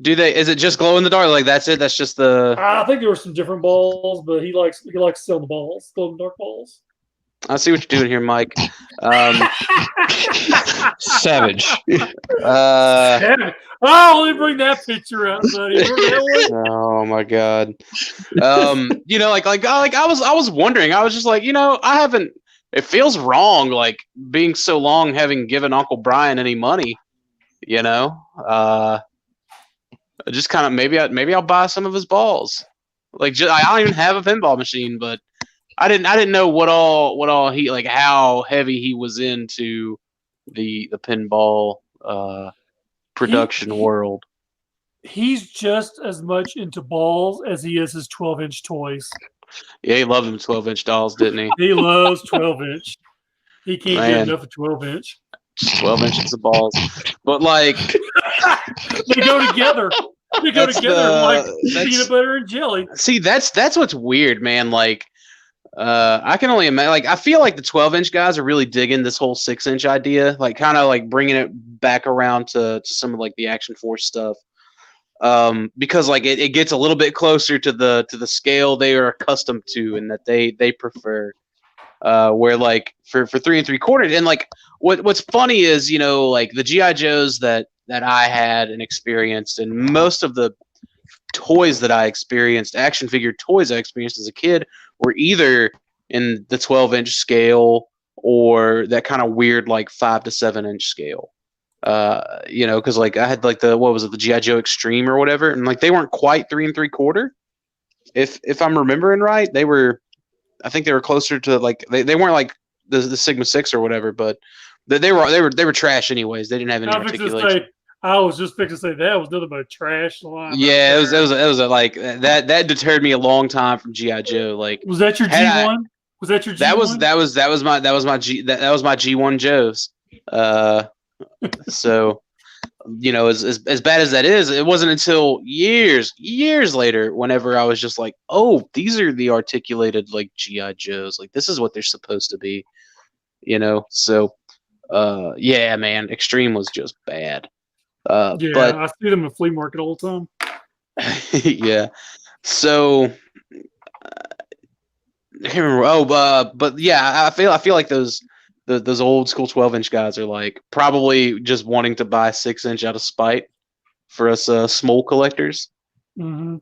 [SPEAKER 2] Is it just glow in the dark? Like that's it? That's just the.
[SPEAKER 1] I think there were some different balls, but he likes to sell the balls, glow in the dark balls.
[SPEAKER 2] I see what you're doing here, Mike.
[SPEAKER 3] Savage.
[SPEAKER 1] Let me bring that picture out, buddy.
[SPEAKER 2] Oh my god. I was wondering. I was just like, I haven't. It feels wrong, like being so long having given Uncle Brian any money. Just kind of maybe I'll buy some of his balls. Like I don't even have a pinball machine, but I didn't know what all he like how heavy he was into the pinball
[SPEAKER 1] He,
[SPEAKER 2] production
[SPEAKER 1] he
[SPEAKER 2] world.
[SPEAKER 1] he's just as much into balls as he is his 12-inch toys.
[SPEAKER 2] Yeah, he loved them 12-inch dolls, didn't he?
[SPEAKER 1] He loves 12-inch. He can't get
[SPEAKER 2] Man,
[SPEAKER 1] enough of 12-inch.
[SPEAKER 2] 12 inches of balls. But like
[SPEAKER 1] They go together. They go
[SPEAKER 2] that's
[SPEAKER 1] together like
[SPEAKER 2] that's
[SPEAKER 1] peanut butter and jelly.
[SPEAKER 2] see that's what's weird, man. Like I can only imagine. Like, I feel like the 12-inch guys are really digging this whole 6-inch idea, like kind of like bringing it back around to some of like the Action Force stuff, because like it gets a little bit closer to the scale they are accustomed to and that they prefer. Where like for 3 3/4, and like what's funny is like the GI Joes that I had and experienced, and most of the toys that I experienced, action figure toys I experienced as a kid, were either in the 12-inch scale or that kind of weird like 5 to 7-inch scale. Because like I had like what was it, the GI Joe Extreme or whatever, and like they weren't quite 3 3/4. If I'm remembering right, they were. I think they were closer to like they weren't like the Sigma 6 or whatever, but they were trash anyways. They didn't have any articulation.
[SPEAKER 1] I was just fixing to say that was nothing but trash line.
[SPEAKER 2] Yeah, it was a, like that deterred me a long time from GI Joe. Like,
[SPEAKER 1] was that your G1? Was that your G1?
[SPEAKER 2] That was my G1 Joes. So as bad as that is, it wasn't until years later whenever I was just like, oh, these are the articulated like GI Joes. Like, this is what they're supposed to be. So yeah, man, Extreme was just bad.
[SPEAKER 1] Yeah,
[SPEAKER 2] but
[SPEAKER 1] I see them at flea market all the time.
[SPEAKER 2] yeah. So I can't remember. Oh, but yeah, I feel like those old school 12-inch guys are like probably just wanting to buy 6-inch out of spite for us small collectors.
[SPEAKER 1] Mm-hmm.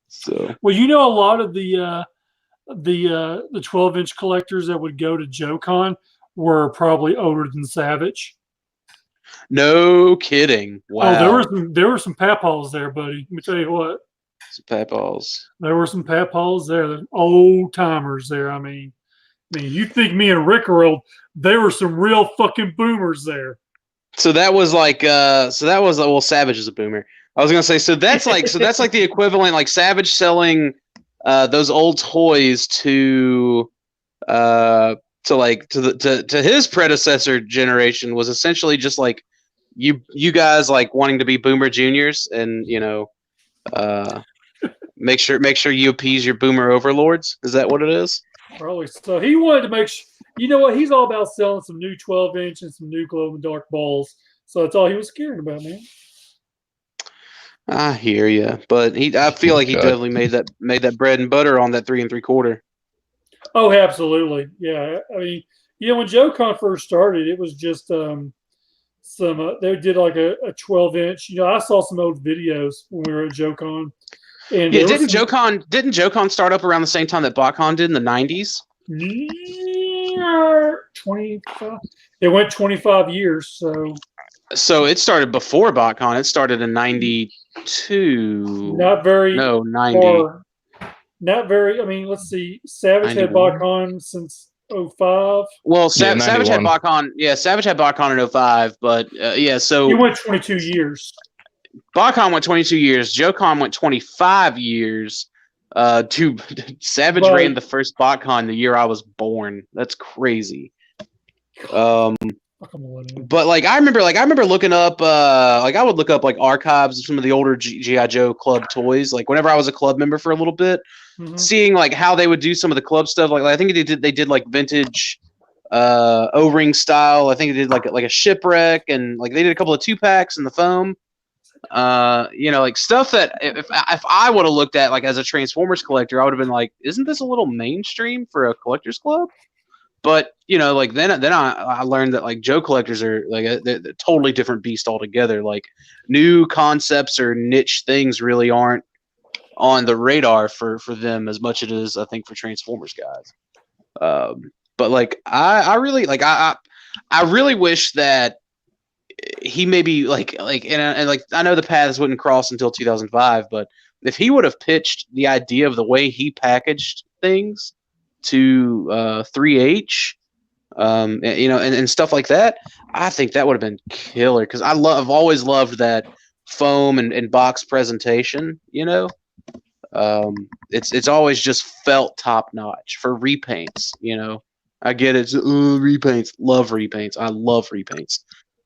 [SPEAKER 2] So
[SPEAKER 1] well, a lot of the 12-inch collectors that would go to JoeCon were probably older than Savage.
[SPEAKER 2] No kidding. Wow.
[SPEAKER 1] Oh, there were some papaws there, buddy. Let me tell you what.
[SPEAKER 2] Some papaws.
[SPEAKER 1] There were some papaws there. Old timers there. I mean, you think me and Rick are old? There were some real fucking boomers there.
[SPEAKER 2] So that was like, well, Savage is a boomer. I was gonna say, so that's like the equivalent, like Savage selling those old toys to his predecessor generation was essentially just like you guys like wanting to be boomer juniors and make sure you appease your boomer overlords. Is that what it is?
[SPEAKER 1] Probably. So he wanted to make sure. You know what? He's all about selling some new 12-inch and some new glow-in-the-dark balls. So that's all he was caring about, man.
[SPEAKER 2] I hear you, but I feel like he definitely made that bread and butter on that 3 3/4.
[SPEAKER 1] Oh, absolutely. Yeah. I mean, when JoeCon first started, it was just they did like a 12-inch. I saw some old videos when we were at JoeCon. And
[SPEAKER 2] yeah, didn't JoeCon start up around the same time that BotCon did in the 90s?
[SPEAKER 1] 25. It went 25 years,
[SPEAKER 2] so it started before BotCon. It started in 92.
[SPEAKER 1] Not very.
[SPEAKER 2] No, 90.
[SPEAKER 1] Not very. I mean, let's see. Savage 91. Had BotCon since 05.
[SPEAKER 2] Well, Savage had BotCon. Yeah, Savage had BotCon in 05, but yeah, so
[SPEAKER 1] he went 22 years.
[SPEAKER 2] BotCon went 22 years. JoeCon went 25 years. Savage ran the first BotCon the year I was born. That's crazy. But like I remember looking up I would look up like archives of some of the older GI Joe club toys. Like whenever I was a club member for a little bit, seeing like how they would do some of the club stuff. Like I think they did like vintage O-ring style. I think they did like a shipwreck, and like they did a couple of 2-packs in the foam. Like stuff that if I would have looked at like as a Transformers collector, I would have been like, isn't this a little mainstream for a collector's club? But like then I learned that like Joe collectors are like they're a totally different beast altogether. Like new concepts or niche things really aren't on the radar for them as much as it is, I think, for Transformers guys. But like I really like I really wish that he maybe like and like I know the paths wouldn't cross until 2005, but if he would have pitched the idea of the way he packaged things to 3H, and stuff like that, I think that would have been killer because I've always loved that foam and box presentation. It's always just felt top notch for repaints. I get it. Repaints, love repaints. I love repaints,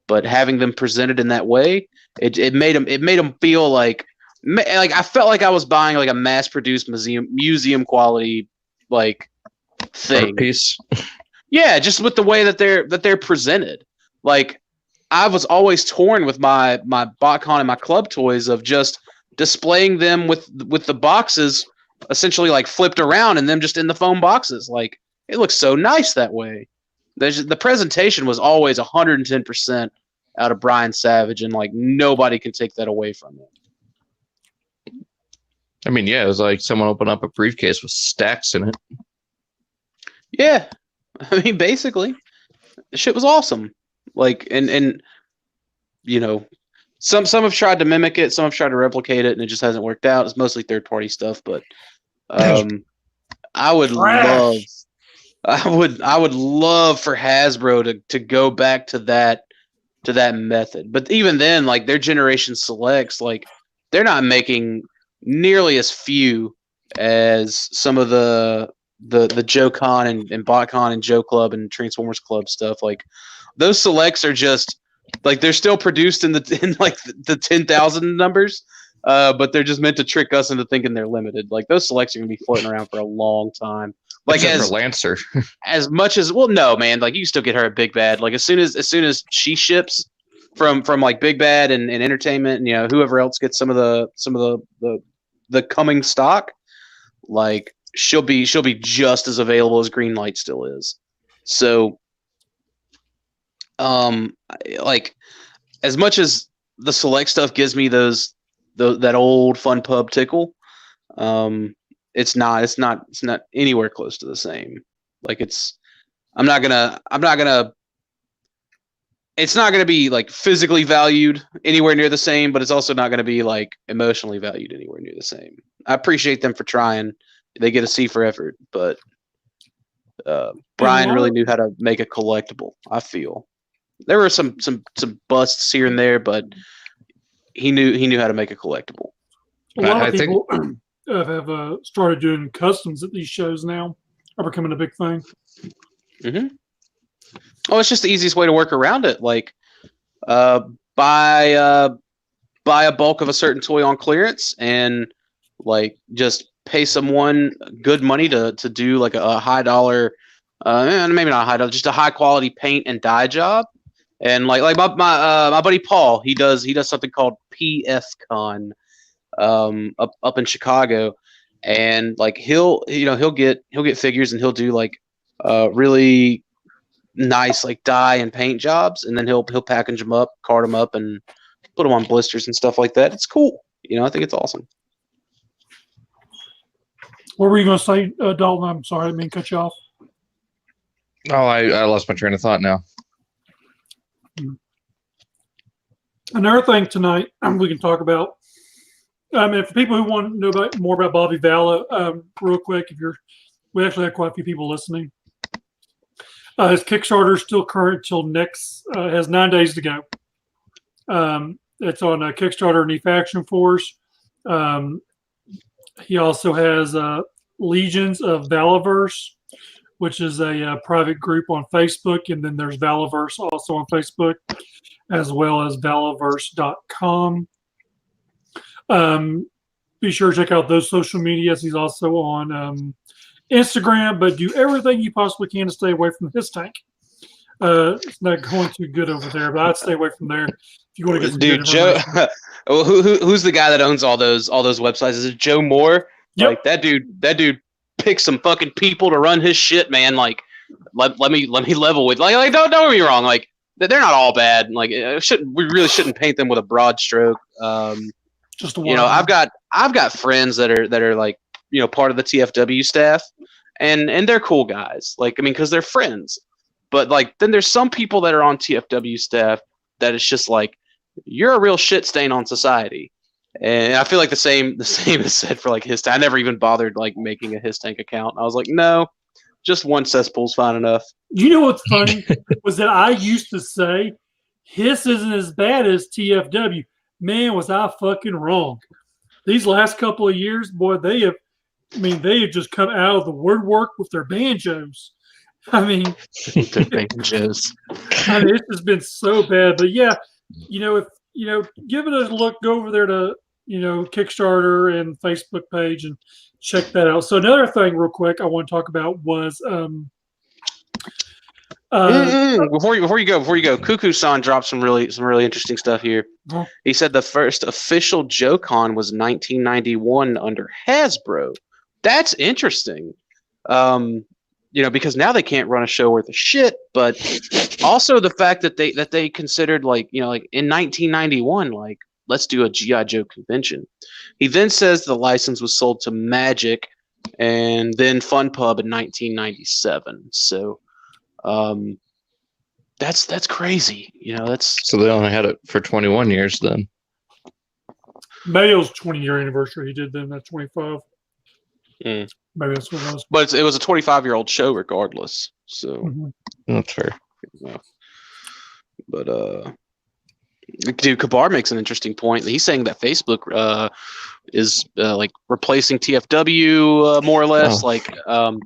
[SPEAKER 2] but having them presented in that way, it made them feel like I felt like I was buying like a mass produced museum quality like thing.
[SPEAKER 3] Piece.
[SPEAKER 2] Yeah, just with the way that they're presented. Like I was always torn with my BotCon and my club toys of just displaying them with the boxes essentially like flipped around and them just in the foam boxes. Like it looks so nice that way. The presentation was always 110% out of Brian Savage, and like nobody can take that away from him.
[SPEAKER 3] I mean, yeah, it was like someone opened up a briefcase with stacks in it.
[SPEAKER 2] Yeah, I mean, basically, the shit was awesome. Like, and some have tried to mimic it, some have tried to replicate it, and it just hasn't worked out. It's mostly third party stuff, but I would love for Hasbro to go back to that method. But even then, like their generation selects, like they're not making nearly as few as some of the Joe Con and BotCon and Joe Club and Transformers Club stuff. Like those selects are just like they're still produced in the 10,000 numbers, but they're just meant to trick us into thinking they're limited. Like those selects are gonna be floating around for a long time. Like
[SPEAKER 3] except for Lancer.
[SPEAKER 2] As much as no man, like you can still get her at Big Bad. Like as soon as she ships from like Big Bad and Entertainment and whoever else gets some of the coming stock, like she'll be just as available as Greenlight still is. So like as much as the select stuff gives me that old fun pub tickle, it's not anywhere close to the same. Like it's not gonna be like physically valued anywhere near the same, but it's also not gonna be like emotionally valued anywhere near the same. I appreciate them for trying. They get a C for effort, but Brian really knew how to make a collectible. I feel there were some busts here and there, but he knew how to make a collectible.
[SPEAKER 1] A lot of people have started doing customs at these shows now. Are becoming a big thing.
[SPEAKER 2] Mm-hmm. Oh, it's just the easiest way to work around it. Like, buy a bulk of a certain toy on clearance, and like just pay someone good money to do like a high dollar, maybe not high dollar, just a high quality paint and dye job. And like my buddy Paul, he does something called PF Con, up in Chicago, and like he'll get figures and he'll do like really nice like dye and paint jobs, and then he'll package them up, card them up, and put them on blisters and stuff like that. It's cool. I think it's awesome.
[SPEAKER 1] What were you going to say, Dalton? I'm sorry, I didn't mean to cut you off.
[SPEAKER 3] Oh, I lost my train of thought now.
[SPEAKER 1] Another thing tonight we can talk about. For people who want to know more about Bobby Valla, real quick, we actually have quite a few people listening. His Kickstarter is still current till next. Has 9 days to go. It's on Kickstarter and Faction Force. He also has Legions of Valaverse, which is a private group on Facebook, and then there's Valaverse also on Facebook, as well as valaverse.com. Be sure to check out those social medias. He's also on Instagram, but do everything you possibly can to stay away from his tank. It's not going too good over there, but I'd stay away from there if you want to get some
[SPEAKER 2] Dude, Joe, who's the guy that owns all those websites? Is it Joe Moore?
[SPEAKER 1] Yep.
[SPEAKER 2] Like that dude picks some fucking people to run his shit, man. Like let me level with like don't get me wrong, like they're not all bad. Like we really shouldn't paint them with a broad stroke.
[SPEAKER 1] Just
[SPEAKER 2] I've got friends that are like part of the TFW staff, and they're cool guys. Like I mean, because they're friends. But like then there's some people that are on TFW staff that it's just like you're a real shit stain on society. And I feel like the same is said for like his tank. I never even bothered like making a his tank account. I was like, no, Just one cesspool's fine enough.
[SPEAKER 1] You know what's funny was that I used to say Hiss isn't as bad as TFW. Man, was I fucking wrong. These last couple of years, boy, they have just come out of the woodwork with their banjos. I mean,
[SPEAKER 2] The banjos.
[SPEAKER 1] it's just been so bad. But yeah, if give it a look, go over there to Kickstarter and Facebook page and check that out. So another thing, real quick, I want to talk about was
[SPEAKER 2] before you go, Cuckoo-san dropped some really interesting stuff here.
[SPEAKER 1] Huh?
[SPEAKER 2] He said the first official JoeCon was 1991 under Hasbro. That's interesting. Because now they can't run a show worth of shit, but also the fact that they considered like in 1991, like, let's do a G.I. Joe convention. He then says the license was sold to Magic and then Fun Pub in 1997. So that's crazy.
[SPEAKER 3] So they only had it for 21 years then.
[SPEAKER 1] Mayo's 20-year anniversary. He did then. That's 25. Maybe that's what it was.
[SPEAKER 2] But it was a 25-year-old show regardless. So
[SPEAKER 3] That's fair.
[SPEAKER 2] But dude, Kabar makes an interesting point. He's saying that Facebook is like replacing TFW more or less. I get on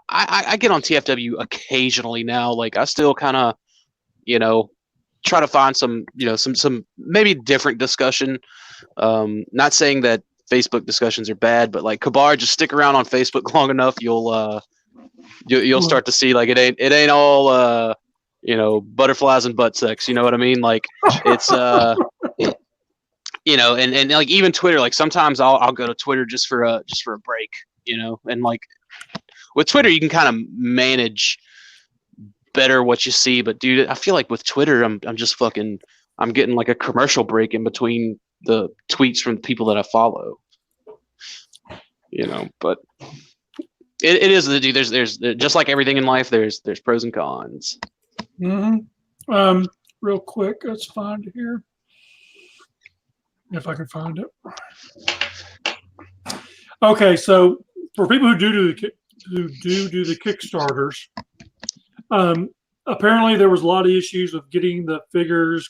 [SPEAKER 2] TFW occasionally now. Like I still kind of try to find some some maybe different discussion. Not saying that Facebook discussions are bad, but like Kabar, just stick around on Facebook long enough, you'll start to see like it ain't all butterflies and butt sex. You know what I mean? Like it's and like even Twitter. Like sometimes I'll go to Twitter just for a break. And like with Twitter you can kind of manage better what you see. But dude, I feel like with Twitter I'm getting like a commercial break in between the tweets from people that I follow, but it is the dude. There's just like everything in life. There's pros and cons.
[SPEAKER 1] Real quick, let's find it here if I can find it. Okay, so for people who do the Kickstarters, apparently there was a lot of issues with getting the figures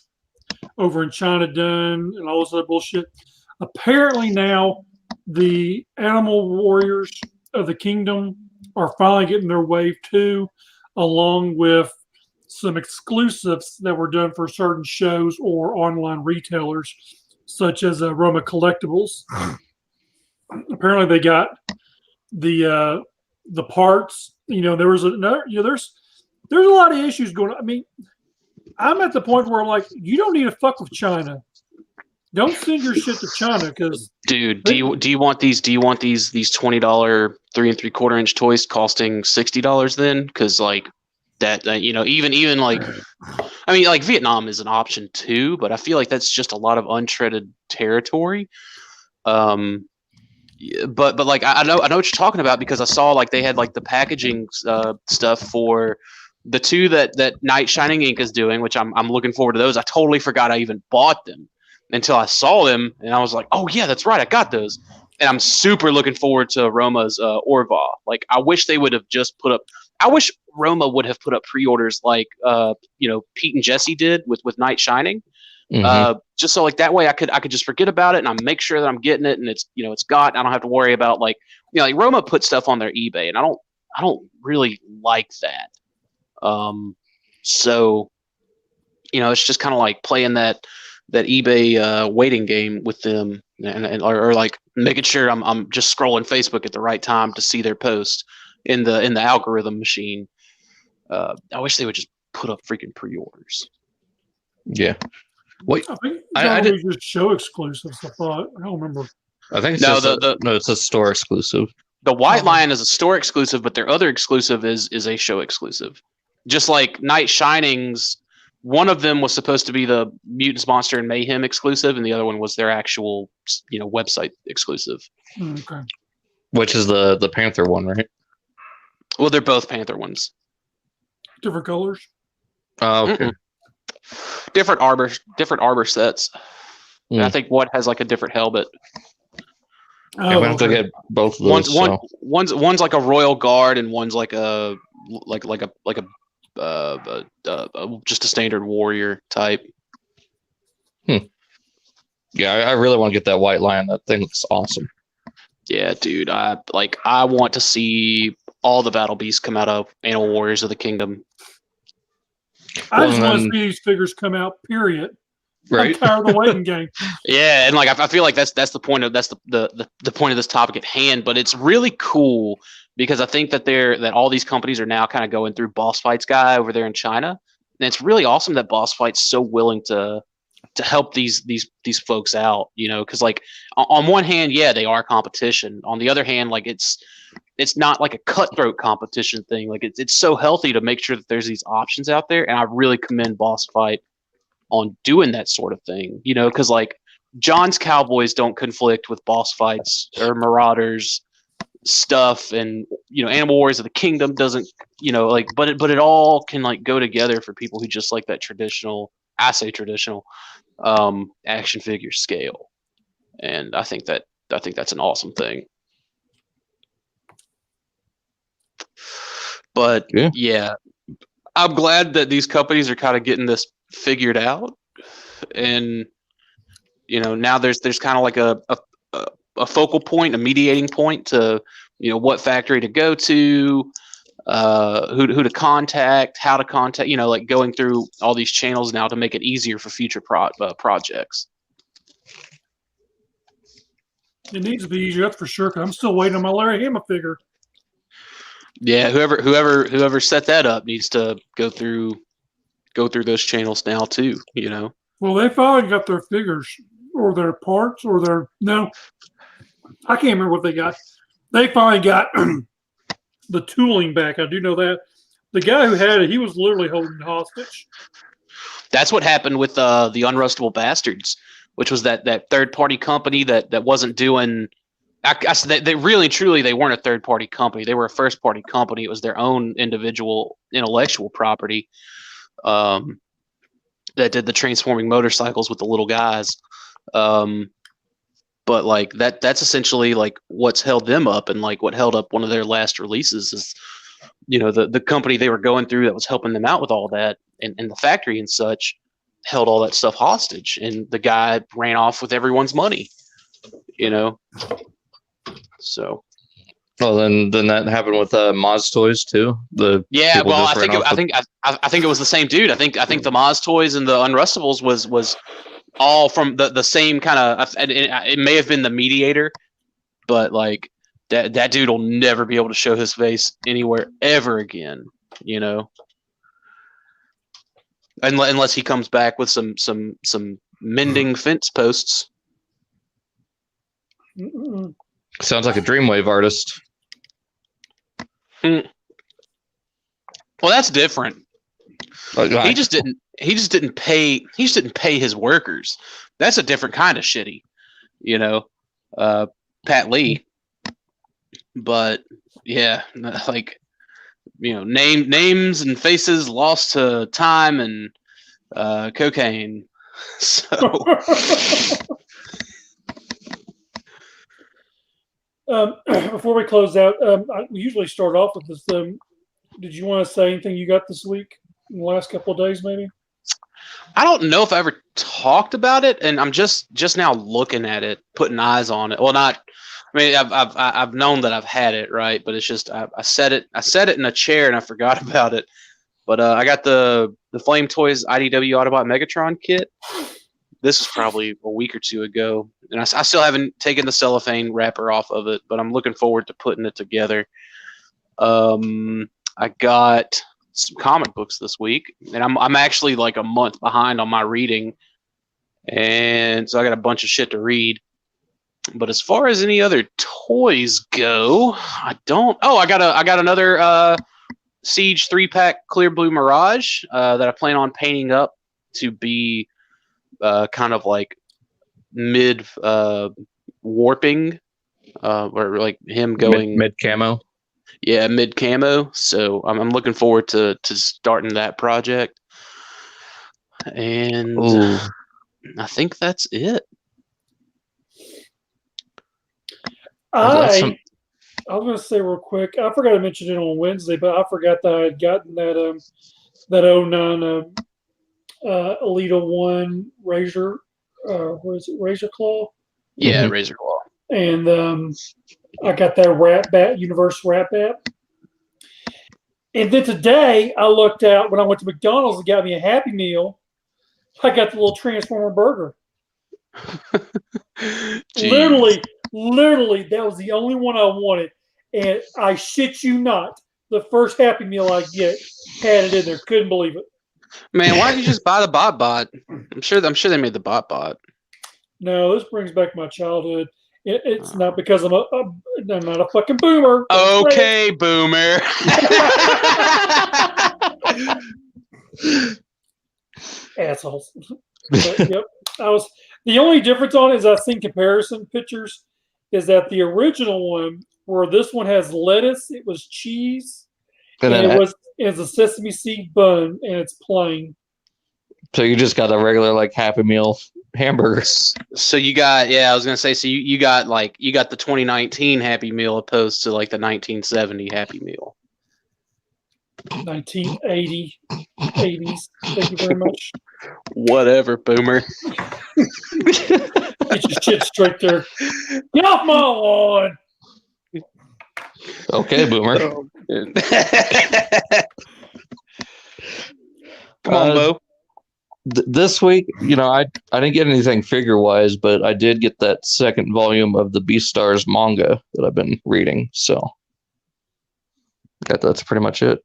[SPEAKER 1] over in China done and all this other bullshit. Apparently now the Animal Warriors of the Kingdom are finally getting their wave too, along with some exclusives that were done for certain shows or online retailers, such as Roma Collectibles. Apparently they got the parts. There was another. There's a lot of issues going on. I mean, I'm at the point where I'm like, you don't need to fuck with China. Don't send your shit to China because,
[SPEAKER 2] dude, do you want these $20 3 3/4 inch toys costing $60 then? Because like that, even like, I mean, like Vietnam is an option too, but I feel like that's just a lot of untreaded territory. But like I know what you're talking about because I saw like they had like the packaging stuff for the two that Night Shining Inc. is doing, which I'm looking forward to those. I totally forgot I even bought them until I saw them, and I was like, oh yeah, that's right, I got those. And I'm super looking forward to Roma's Orva. Like I wish they would have just put up. I wish Roma would have put up pre-orders like Pete and Jesse did with Night Shining. Just so like that way I could just forget about it and I make sure that I'm getting it and it's it's got. I don't have to worry about like Roma put stuff on their eBay and I don't really like that. So it's just kind of like playing that eBay waiting game with them or like making sure I'm just scrolling Facebook at the right time to see their post in the algorithm machine. I wish they would just put up freaking pre-orders.
[SPEAKER 3] Yeah. Wait,
[SPEAKER 1] I did just show exclusives. I thought I don't remember.
[SPEAKER 3] I think it's a store exclusive.
[SPEAKER 2] The White Lion is a store exclusive, but their other exclusive is a show exclusive. Just like Night Shining's, one of them was supposed to be the Mutants, Monster, and Mayhem exclusive, and the other one was their actual website exclusive.
[SPEAKER 1] Okay.
[SPEAKER 3] Which is the Panther one, right?
[SPEAKER 2] Well, they're both Panther ones.
[SPEAKER 1] Different colors.
[SPEAKER 3] Oh, okay.
[SPEAKER 2] Different arbor sets. And I think one has like a different helmet.
[SPEAKER 3] I'm gonna have to
[SPEAKER 1] okay.
[SPEAKER 3] get both of those.
[SPEAKER 2] One's like a royal guard, and one's like a just a standard warrior type.
[SPEAKER 3] Yeah, I really want to get that white lion. That thing looks awesome.
[SPEAKER 2] Yeah, dude. I want to see all the battle beasts come out of Animal Warriors of the Kingdom.
[SPEAKER 1] I just want to see these figures come out. Period.
[SPEAKER 3] Right.
[SPEAKER 1] I'm tired of the waiting game.
[SPEAKER 2] Yeah, and like I feel like that's the point of the point of this topic at hand. But it's really cool because I think that all these companies are now kind of going through Boss Fight's guy over there in China, and it's really awesome that Boss Fight's so willing to help these folks out. You know, because like on one hand, yeah, they are competition. On the other hand, like it's not like a cutthroat competition thing. Like it's so healthy to make sure that there's these options out there, and I really commend Boss Fight on doing that sort of thing, you know, because like John's Cowboys don't conflict with Boss Fights or Marauders stuff, and you know, Animal Warriors of the Kingdom doesn't, you know, like, but it all can like go together for people who just like that traditional, action figure scale, and I think that's an awesome thing. But yeah, I'm glad that these companies are kind of getting this figured out, and you know, now there's kind of like a focal point, a mediating point to, you know, what factory to go to, who to contact, how to contact, you know, like going through all these channels now to make it easier for future projects.
[SPEAKER 1] It needs to be easier, that's for sure. Cause I'm still waiting on my Larry Hama figure.
[SPEAKER 2] Yeah, whoever set that up needs to go through those channels now too, you know.
[SPEAKER 1] Well, they finally got their figures or their parts or no, I can't remember what they got. They finally got the tooling back. I do know that. The guy who had it, he was literally holding hostage.
[SPEAKER 2] That's what happened with the Unrustable Bastards, which was that third party company that wasn't doing. They really truly they weren't a third party company. They were a first party company. It was their own individual intellectual property. That did the transforming motorcycles with the little guys. But like that's essentially like what's held them up, and like what held up one of their last releases is, you know, the company they were going through that was helping them out with all that, and the factory and such held all that stuff hostage, and the guy ran off with everyone's money, you know. So
[SPEAKER 3] well, then that happened with Moz Toys too.
[SPEAKER 2] Yeah, well, I think it was the same dude. I think the Moz Toys and the Unrustables was all from the same kind of. It may have been the mediator, but like that dude will never be able to show his face anywhere ever again. You know, unless he comes back with some mending fence posts.
[SPEAKER 1] Mm-mm.
[SPEAKER 3] Sounds like a Dreamwave artist.
[SPEAKER 2] Well, that's different. He just didn't pay his workers. That's a different kind of shitty, you know. Pat Lee. But yeah, like, you know, names and faces lost to time and cocaine. So
[SPEAKER 1] before we close out, we usually start off with this. Did you want to say anything you got this week in the last couple of days, maybe?
[SPEAKER 2] I don't know if I ever talked about it, and I'm just now looking at it, putting eyes on it. Well, not. I mean, I've known that I've had it, right? But it's just I set it in a chair and I forgot about it. But I got the Flame Toys IDW Autobot Megatron kit. This was probably a week or two ago, and I still haven't taken the cellophane wrapper off of it, but I'm looking forward to putting it together. I got some comic books this week, and I'm actually like a month behind on my reading, and so I got a bunch of shit to read. But as far as any other toys go, I don't. Oh, I got another Siege 3-pack Clear Blue Mirage that I plan on painting up to be kind of like mid warping, or like him going
[SPEAKER 3] mid camo.
[SPEAKER 2] Yeah, mid camo. So I'm looking forward to starting that project, and I think that's it.
[SPEAKER 1] I was going to say real quick, I forgot to mention it on Wednesday, but I forgot that I had gotten that that '09 Elita 1 Razor, what is it, Razor Claw?
[SPEAKER 2] Yeah,
[SPEAKER 3] Mhm.
[SPEAKER 2] Razor Claw.
[SPEAKER 1] And I got that Rat Bat, Universe Rat Bat. And then today I looked out when I went to McDonald's and got me a Happy Meal. I got the little Transformer burger.
[SPEAKER 2] Jeez.
[SPEAKER 1] Literally, that was the only one I wanted. And I shit you not, the first Happy Meal I get had it in there. Couldn't believe it.
[SPEAKER 2] Man, why don't you just buy the bot? I'm sure they made the bot.
[SPEAKER 1] No, this brings back my childhood. It's not because I'm not a fucking boomer.
[SPEAKER 2] Okay, boomer.
[SPEAKER 1] Assholes. But, yep. The only difference on it is I've seen comparison pictures is that the original one where this one has lettuce, it was cheese,
[SPEAKER 3] And
[SPEAKER 1] and
[SPEAKER 3] then
[SPEAKER 1] it's a sesame seed bun and it's plain.
[SPEAKER 3] so you just got a regular like Happy Meal hamburgers.
[SPEAKER 2] So you got, I was gonna say, so you got the 2019 Happy Meal opposed to like the 1970 Happy Meal.
[SPEAKER 1] 1980, 80s. Thank you very much.
[SPEAKER 2] Whatever, boomer.
[SPEAKER 1] Get your shit straight there. Get off my lawn.
[SPEAKER 3] Okay, boomer.
[SPEAKER 2] Come on, Bo.
[SPEAKER 3] This week, I didn't get anything figure wise, but I did get that second volume of the Beastars manga that I've been reading. So that's pretty much it.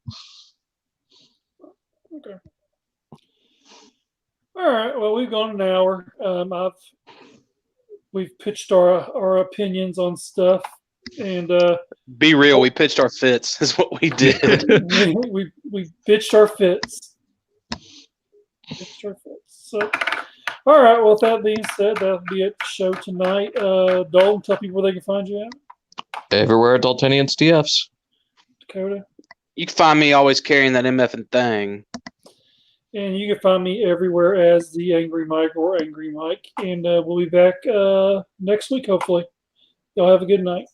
[SPEAKER 1] Okay. All right. Well, we've gone an hour. We've pitched our opinions on stuff, and
[SPEAKER 2] Be real. We pitched our fits. Is what we did.
[SPEAKER 1] we bitched our fits. So, all right. Well, with that being said, that'll be it for the show tonight. Dalton, tell people where they can find you at.
[SPEAKER 3] Everywhere Daltonians TFs.
[SPEAKER 1] Dakota.
[SPEAKER 2] You can find me always carrying that MF thing.
[SPEAKER 1] And you can find me everywhere as the Angry Mike or Angry Mike. And we'll be back next week, hopefully. Y'all have a good night.